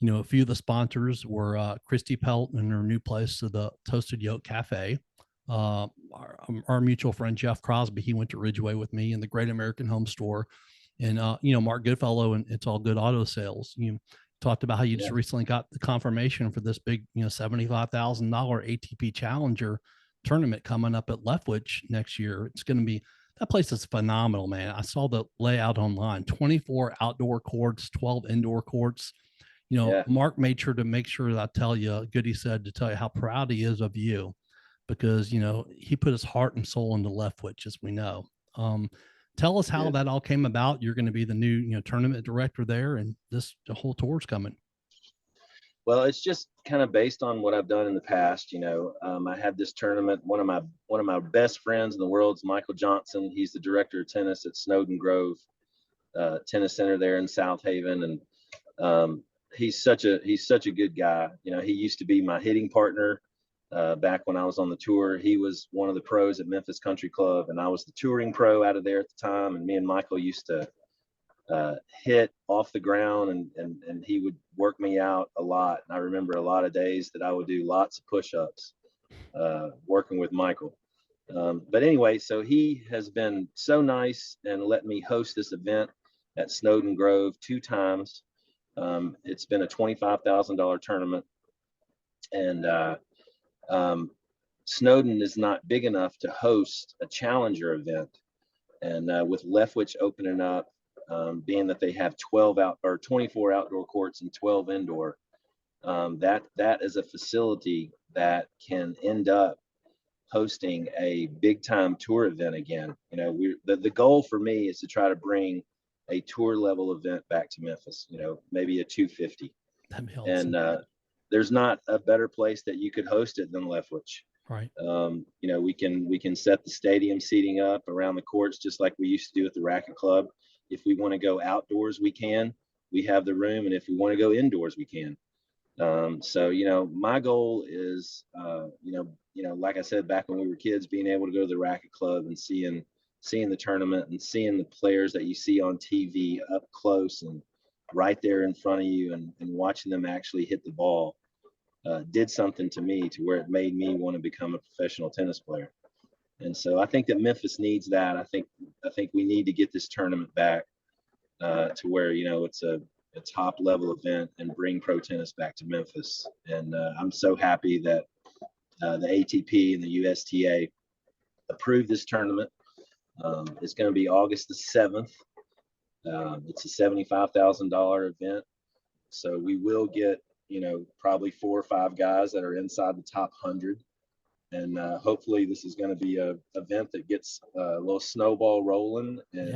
A few of the sponsors were Christy Pelt and her new place, the Toasted Yolk Cafe. Our mutual friend Jeff Crosby, he went to Ridgeway with me, in the Great American Home Store, and Mark Goodfellow and It's All Good Auto Sales. You talked about how you just recently got the confirmation for this big $75,000 ATP Challenger tournament coming up at Leftwich next year. It's going to be, that place is phenomenal, man. I saw the layout online: 24 outdoor courts, 12 indoor courts. Mark made sure that I tell you, Goody said to tell you how proud he is of you, because he put his heart and soul into Leftwich, as we know. Tell us how that all came about. You're going to be the new tournament director there, and the whole tour's coming. Well, it's just kind of based on what I've done in the past. I had this tournament. One of my best friends in the world is Michael Johnson. He's the director of tennis at Snowden Grove Tennis Center there in South Haven, and he's such a good guy. He used to be my hitting partner back when I was on the tour. He was one of the pros at Memphis Country Club, and I was the touring pro out of there at the time. And me and Michael used to hit off the ground, and he would work me out a lot. And I remember a lot of days that I would do lots of push-ups working with Michael. But anyway, so he has been so nice and let me host this event at Snowden Grove 2 times. It's been a $25,000 tournament, and Snowden is not big enough to host a challenger event. And with Leftwich opening up, being that they have 24 outdoor courts and 12 indoor, that is a facility that can end up hosting a big time tour event again. The goal for me is to try to bring a tour level event back to Memphis, maybe a 250. That'd be awesome. And there's not a better place that you could host it than Leftwich. Right. We can set the stadium seating up around the courts just like we used to do at the Racket Club. If we want to go outdoors, we can. We have the room, and if we want to go indoors, we can. So my goal is, like I said, back when we were kids, being able to go to the Racket Club and seeing the tournament and seeing the players that you see on TV up close and right there in front of you, and watching them actually hit the ball did something to me, to where it made me want to become a professional tennis player. And so I think that Memphis needs that. I think we need to get this tournament back to where it's a a top level event and bring pro tennis back to Memphis. And I'm so happy that the ATP and the USTA approved this tournament. It's going to be August the 7th. It's a $75,000 event. So we will get, probably 4 or 5 guys that are inside the top 100. And hopefully this is going to be a event that gets a little snowball rolling, and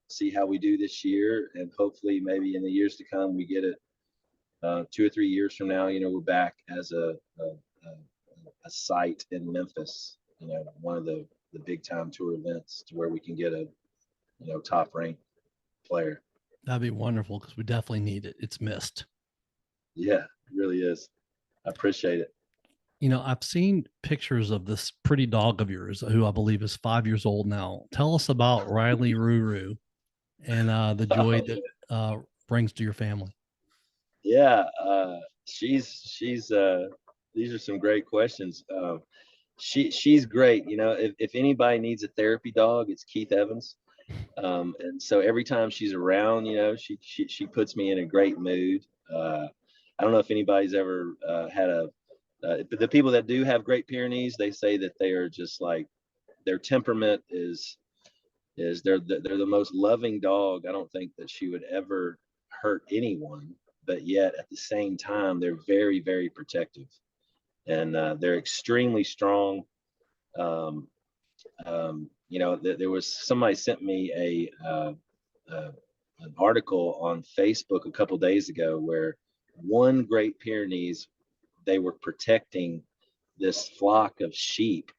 see how we do this year. And hopefully maybe in the years to come, we get it 2 or 3 years from now, we're back as a site in Memphis, one of the big time tour events, to where we can get a, top ranked player. That'd be wonderful, because we definitely need it. It's missed. Yeah, it really is. I appreciate it. I've seen pictures of this pretty dog of yours, who I believe is 5 years old now. Tell us about Riley Ruru and the joy that brings to your family. Yeah, she's these are some great questions. She's great. If anybody needs a therapy dog, it's Keith Evans. And so every time she's around, she puts me in a great mood. I don't know if anybody's ever had the people that do have Great Pyrenees, they say that they are just like, their temperament is they're the most loving dog. I don't think that she would ever hurt anyone, but yet at the same time, they're very, very protective, and they're extremely strong. There was somebody sent me an article on Facebook a couple days ago where one Great Pyrenees, they were protecting this flock of sheep,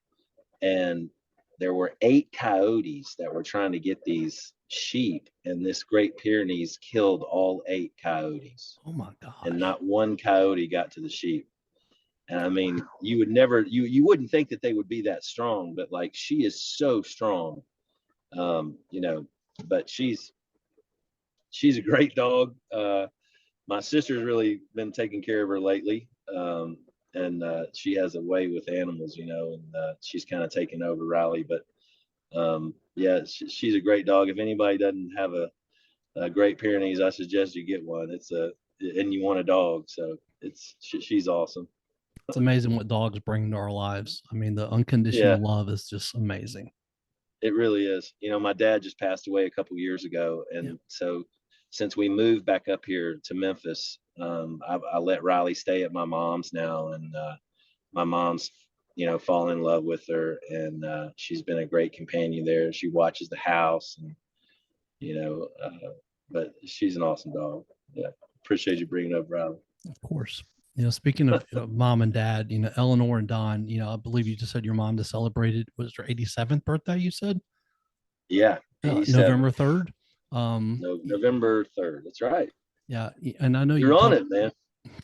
and there were 8 coyotes that were trying to get these sheep, and this Great Pyrenees killed all 8 coyotes. Oh my gosh. And not one coyote got to the sheep. And I mean, you would never, you wouldn't think that they would be that strong, but like, she is so strong. But she's a great dog. My sister's really been taking care of her lately. And she has a way with animals, and she's kind of taken over Riley. But she's a great dog. If anybody doesn't have a Great Pyrenees, I suggest you get one. And you want a dog, so she's awesome. It's amazing what dogs bring to our lives. I mean, the unconditional love is just amazing. It really is. My dad just passed away a couple years ago, and so since we moved back up here to Memphis, I let Riley stay at my mom's now, and my mom's, fallen in love with her, and she's been a great companion there. She watches the house, and but she's an awesome dog. Yeah, appreciate you bringing up Riley. Of course. Speaking of mom and dad, Eleanor and Don, I believe you just said your mom just celebrated, was her 87th birthday, you said? Yeah. November 3rd. November 3rd. That's right. Yeah. And I know you're on it, man.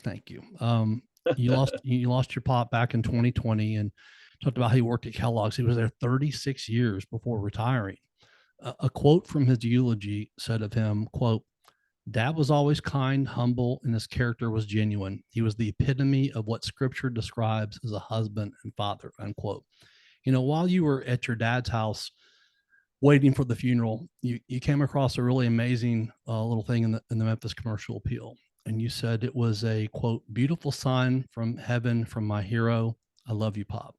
Thank you. You lost your pop back in 2020, and talked about how he worked at Kellogg's. He was there 36 years before retiring. A quote from his eulogy said of him, quote, "Dad was always kind, humble, and his character was genuine. He was the epitome of what scripture describes as a husband and father," unquote. While you were at your dad's house waiting for the funeral, you came across a really amazing little thing in the Memphis Commercial Appeal. And you said it was a, quote, "beautiful sign from heaven from my hero. I love you, Pop,"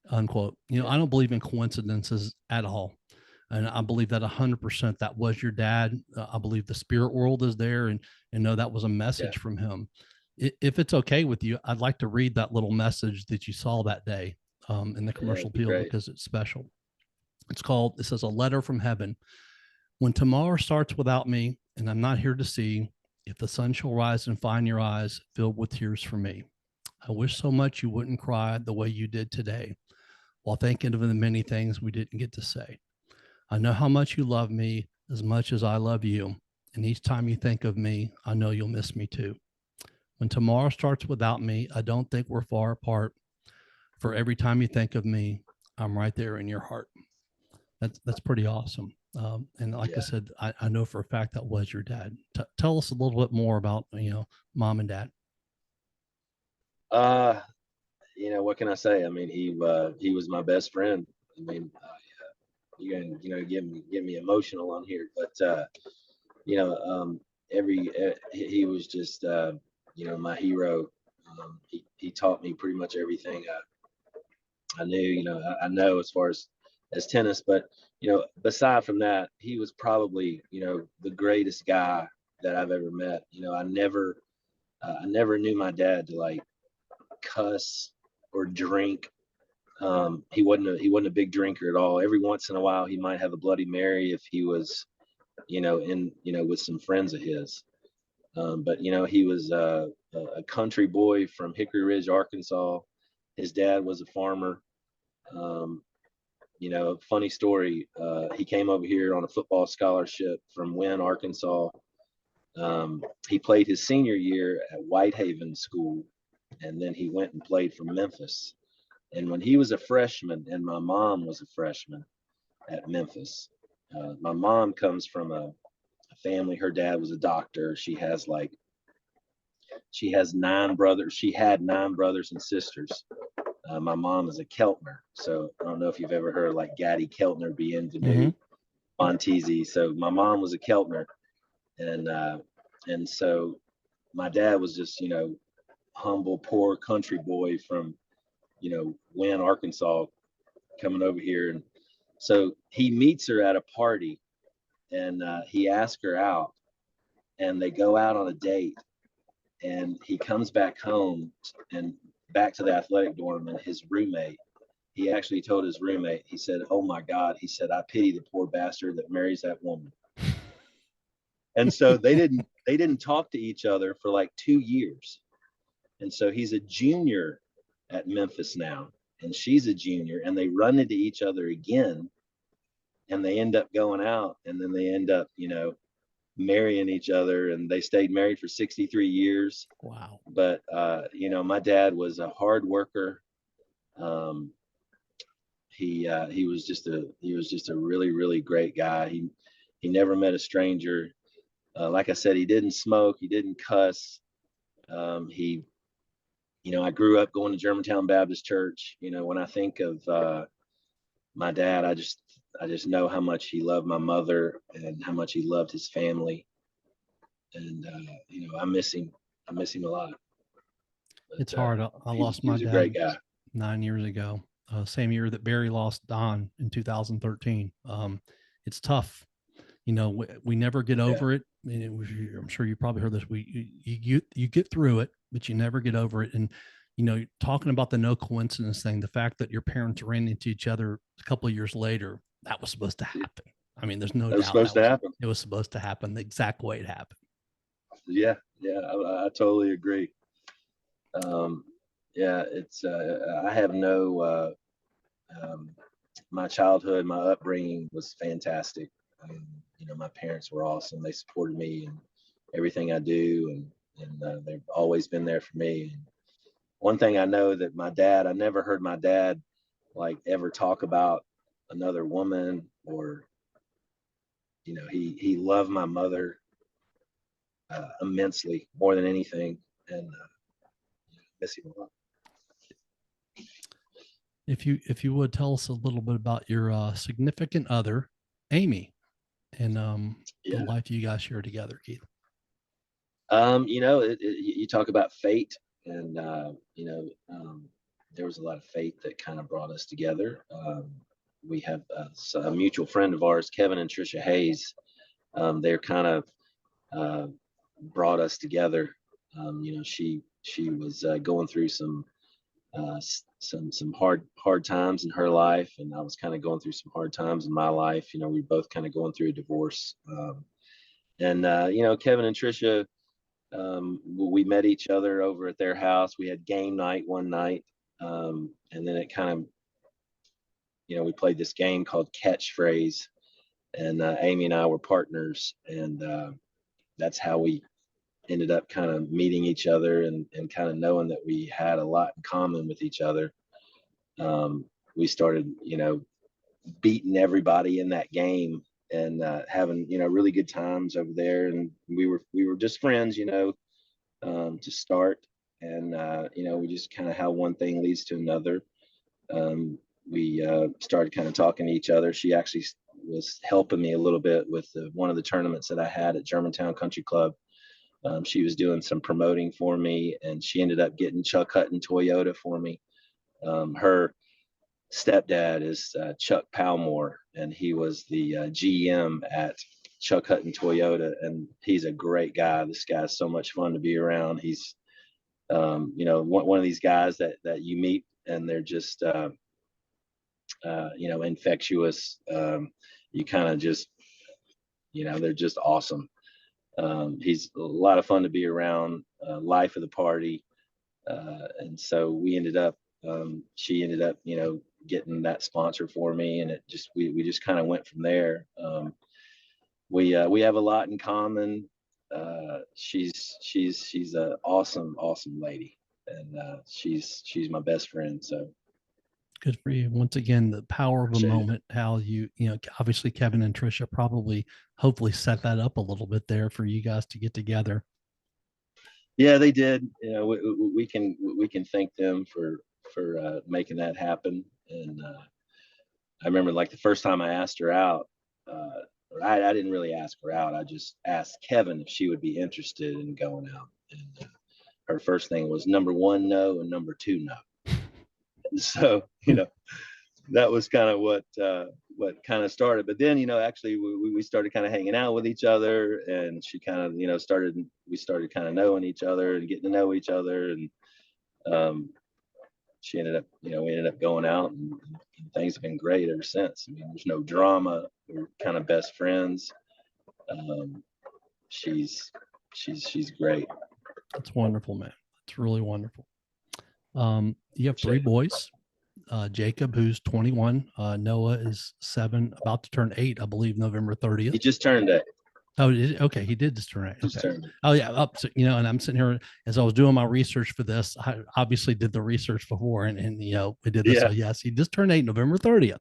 unquote. I don't believe in coincidences at all. And I believe that 100% that was your dad. I believe the spirit world is there, and know that was a message from him. If it's okay with you, I'd like to read that little message that you saw that day in the Commercial Appeal, because it's special. It says, "A letter from heaven. When tomorrow starts without me, and I'm not here to see, if the sun shall rise and find your eyes filled with tears for me, I wish so much you wouldn't cry the way you did today, while thinking of the many things we didn't get to say. I know how much you love me as much as I love you. And each time you think of me, I know you'll miss me too. When tomorrow starts without me, I don't think we're far apart. For every time you think of me, I'm right there in your heart." That's pretty awesome. And like I said, I know for a fact that was your dad. Tell us a little bit more about, mom and dad. What can I say? I mean, he was my best friend. I mean, you can, get me emotional on here, but he was just, my hero. He taught me pretty much everything I knew, I know as far as tennis, but, beside from that, he was probably, the greatest guy that I've ever met. I never knew my dad to like cuss or drink. He wasn't a big drinker at all. Every once in a while, he might have a Bloody Mary if he was, with some friends of his. But he was a country boy from Hickory Ridge, Arkansas. His dad was a farmer. Um, Funny story. He came over here on a football scholarship from Wynne, Arkansas. He played his senior year at Whitehaven School, and then he went and played for Memphis. And when he was a freshman, and my mom was a freshman at Memphis, my mom comes from a family. Her dad was a doctor. She has 9 brothers. She had 9 brothers and sisters. My mom is a Keltner. So I don't know if you've ever heard of like Gaddy Keltner, Bienvenu, Montesi. So my mom was a Keltner. And so my dad was just, humble, poor country boy from, Wynne, Arkansas, coming over here. And so he meets her at a party, and he asks her out, and they go out on a date. And he comes back home and back to the athletic dorm, and his roommate, he actually told his roommate, he said, "Oh my God," he said, "I pity the poor bastard that marries that woman." And so they didn't talk to each other for like 2 years. And so he's a junior at Memphis now, and she's a junior, and they run into each other again, and they end up going out, and then they end up, marrying each other, and they stayed married for 63 years. Wow. But my dad was a hard worker. He was just a really, really great guy. He never met a stranger. Like I said, he didn't smoke, he didn't cuss. I grew up going to Germantown Baptist Church. When I think of my dad, I just know how much he loved my mother and how much he loved his family. And I miss him. I miss him a lot. But, it's hard. I lost my dad, a great guy. 9 years ago. Same year that Barry lost Don in 2013. It's tough. We never get over it. I'm sure you probably heard this. You get through it, but you never get over it. And talking about the no coincidence thing, the fact that your parents ran into each other a couple of years later, that was supposed to happen. I mean, there's no doubt it was supposed to happen. It was supposed to happen the exact way it happened. Yeah, I totally agree. It's I have no my childhood, my upbringing was fantastic. My parents were awesome. They supported me in everything I do, and they've always been there for me. And one thing I know that I never heard my dad like ever talk about another woman, or he loved my mother immensely, more than anything, and miss him a lot. If you would tell us a little bit about your significant other, Amy, and the life you guys share together, Keith. You talk about fate, and there was a lot of fate that kind of brought us together. We have a mutual friend of ours, Kevin and Trisha Hayes. They're kind of brought us together. She was going through some hard times in her life, and I was kind of going through some hard times in my life. We were both kind of going through a divorce. And Kevin and Trisha, we met each other over at their house. We had game night one night, and then it kind of, we played this game called Catchphrase, and Amy and I were partners, and that's how we ended up kind of meeting each other and kind of knowing that we had a lot in common with each other. We started, beating everybody in that game, and having really good times over there. And we were just friends, to start, and we just kind of how one thing leads to another. We started kind of talking to each other. She actually was helping me a little bit with one of the tournaments that I had at Germantown Country Club. She was doing some promoting for me, and she ended up getting Chuck Hutton Toyota for me. Her stepdad is Chuck Palmore, and he was the GM at Chuck Hutton Toyota, and he's a great guy. This guy's so much fun to be around. He's one of these guys that you meet and they're just infectious. You kind of just they're just awesome. He's a lot of fun to be around, life of the party. And so she ended up, getting that sponsor for me, and we just kind of went from there. We have a lot in common. She's an awesome lady, and she's my best friend. So good for you. Once again, the power of a appreciate it. moment, how obviously Kevin and Trisha probably hopefully set that up a little bit there for you guys to get together. Yeah, they did. We can thank them for making that happen. And I remember, like, the first time I asked her out, I didn't really ask her out. I just asked Kevin if she would be interested in going out. And her first thing was number 1, no, and number 2, no. And so, that was kind of what kind of started. But then, actually we started kind of hanging out with each other, and she kind of, we started kind of knowing each other and getting to know each other. And she ended up, we ended up going out, and things have been great ever since. I mean, there's no drama. We're kind of best friends. She's great. That's wonderful, man. That's really wonderful. You have 3 boys. Jacob, who's 21. Noah is 7, about to turn 8, I believe, November 30th. He just turned 8. Oh, okay. He did just turn 8. Okay. Oh, yeah. And I'm sitting here as I was doing my research for this. I obviously did the research before, and we did this. Yeah. So yes, he just turned 8, November 30th.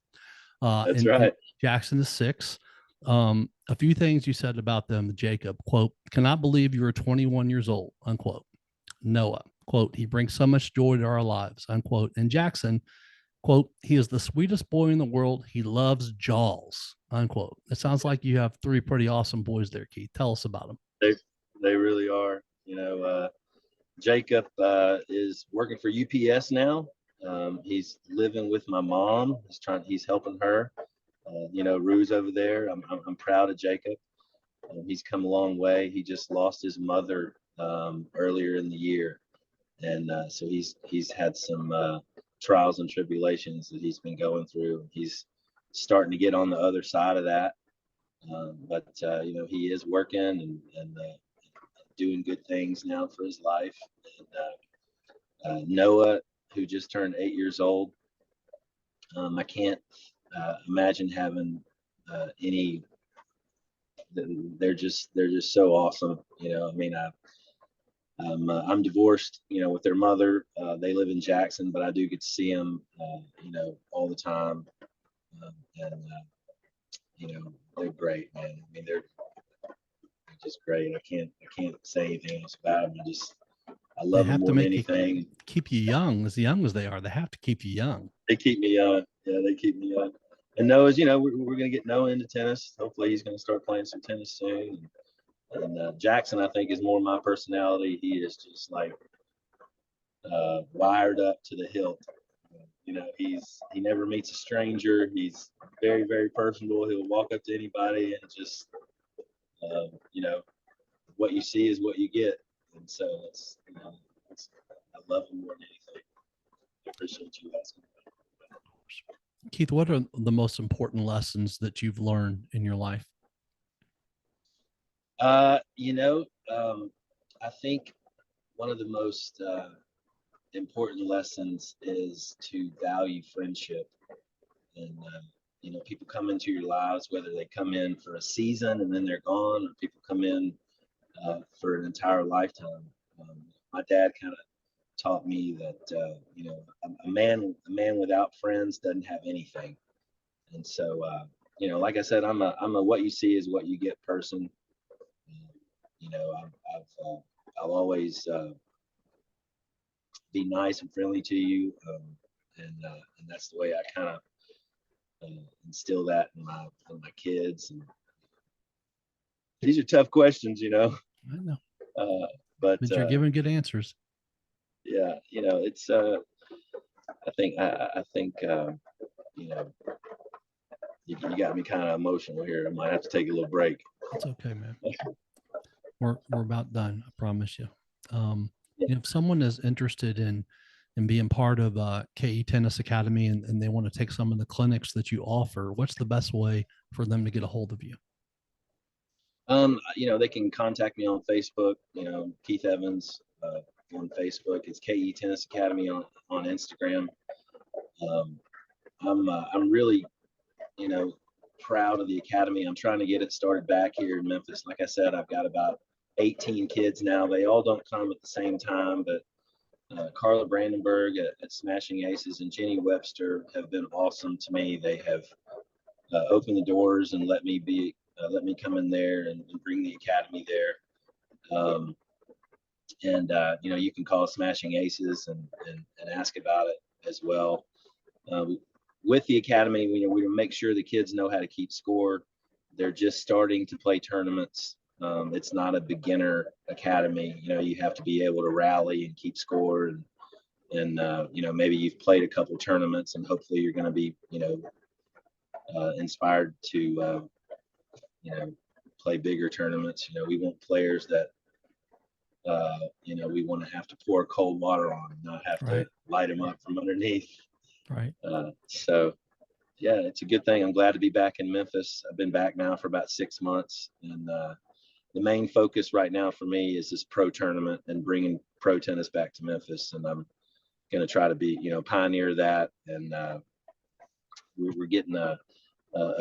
That's right. And Jackson is 6. A few things you said about them, Jacob. Quote, "Cannot believe you are 21 years old." Unquote. Noah, quote, "He brings so much joy to our lives." Unquote. And Jackson, quote, "He is the sweetest boy in the world. He loves Jaws." Unquote. It sounds like you have 3 pretty awesome boys there, Keith. Tell us about them. They really are. Jacob is working for UPS now. He's living with my mom. He's helping her. Rue's over there. I'm proud of Jacob. He's come a long way. He just lost his mother earlier in the year, and so he's had some trials and tribulations that he's been going through. He's starting to get on the other side of that, but he is working and doing good things now for his life. And Noah, who just turned 8 years old, I can't imagine having any. They're just so awesome. I mean, I'm divorced, with their mother. They live in Jackson, but I do get to see them, all the time. And they're great, man. I mean, they're just great. I can't say anything else about them. I love them more than anything. Keep you young, as young as they are. They have to keep you young. They keep me young. Yeah, they keep me young. And Noah's, we're going to get Noah into tennis. Hopefully he's going to start playing some tennis soon. And Jackson, I think, is more my personality. He is just like wired up to the hilt. He never meets a stranger. He's very, very personable. He'll walk up to anybody and just, what you see is what you get. And so I love him more than anything. I appreciate you asking. Keith, what are the most important lessons that you've learned in your life? I think one of the most important lessons is to value friendship. And people come into your lives, whether they come in for a season and then they're gone, or people come in for an entire lifetime. My dad kind of taught me that a man without friends doesn't have anything. And so like I said, I'm a what you see is what you get person. I'll always be nice and friendly to you, and that's the way I kind of instill that in my kids. And these are tough questions, I know. But you're giving good answers. yeah, it's I think you got me kind of emotional here. I might have to take a little break. It's okay, man. We're about done. I promise you. Yeah. If someone is interested in being part of KE Tennis Academy and they want to take some of the clinics that you offer, what's the best way for them to get a hold of you? They can contact me on Facebook, Keith Evans on Facebook. It's KE Tennis Academy on Instagram. I'm really, proud of the academy. I'm trying to get it started back here in Memphis. Like I said, I've got about 18 kids now. They all don't come at the same time, but Carla Brandenburg at Smashing Aces and Jenny Webster have been awesome to me. They have opened the doors and let me come in there and bring the academy there. You can call Smashing Aces and ask about it as well. With the academy, we make sure the kids know how to keep score. They're just starting to play tournaments. It's not a beginner academy. You have to be able to rally and keep score, and maybe you've played a couple tournaments, and hopefully you're going to be inspired to play bigger tournaments. We want players that we want to have to pour cold water on and not have to light them up from underneath. Right. So yeah, it's a good thing. I'm glad to be back in Memphis. I've been back now for about 6 months, and the main focus right now for me is this pro tournament and bringing pro tennis back to Memphis. And I'm going to try to be, pioneer that. And we're getting a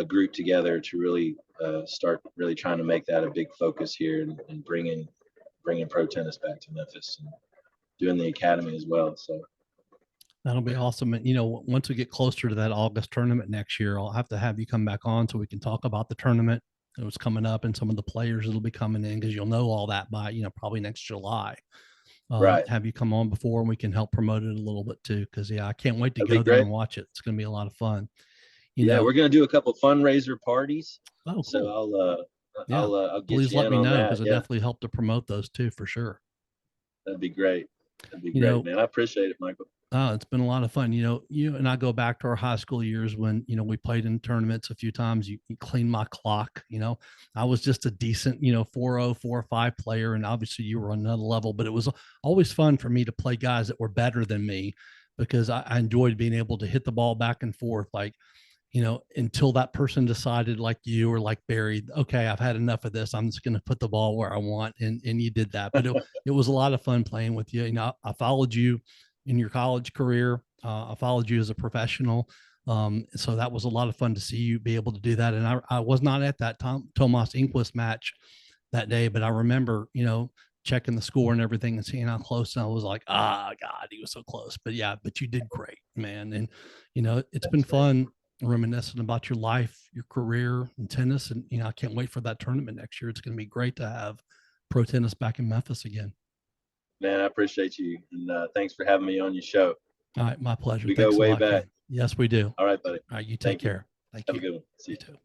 group together to really start really trying to make that a big focus here and bringing pro tennis back to Memphis and doing the academy as well. So that'll be awesome. And once we get closer to that August tournament next year, I'll have you come back on so we can talk about the tournament that was coming up and some of the players that'll be coming in, because you'll know all that by probably next July. Right. Have you come on before and we can help promote it a little bit too, because I can't wait to That'd go be there great. and watch it. It's going to be a lot of fun. We're going to do a couple fundraiser parties. Oh, cool. So I'll get please you let in me on know, that. because I definitely help to promote those too, for sure. That'd be great. That'd be great, man. I appreciate it, Michael. It's been a lot of fun. You and I go back to our high school years when, we played in tournaments a few times. You cleaned my clock. I was just a decent, 4.0, 4.5 player. And obviously you were on another level, but it was always fun for me to play guys that were better than me, because I enjoyed being able to hit the ball back and forth, like, until that person decided, like you or like Barry, okay, I've had enough of this. I'm just going to put the ball where I want. And you did that, but it was a lot of fun playing with you. I followed you in your college career. I followed you as a professional. So that was a lot of fun to see you be able to do that. And I was not at that Tomas Enquist match that day, but I remember, checking the score and everything and seeing how close. And I was like, God, he was so close. But yeah, but you did great, man. And, it's been fun reminiscing about your life, your career in tennis. And, I can't wait for that tournament next year. It's going to be great to have pro tennis back in Memphis again. Man, I appreciate you. And thanks for having me on your show. All right. My pleasure. We go way back. Yes, we do. All right, buddy. All right. You take care. Thank you. Have a good one. See you. You too.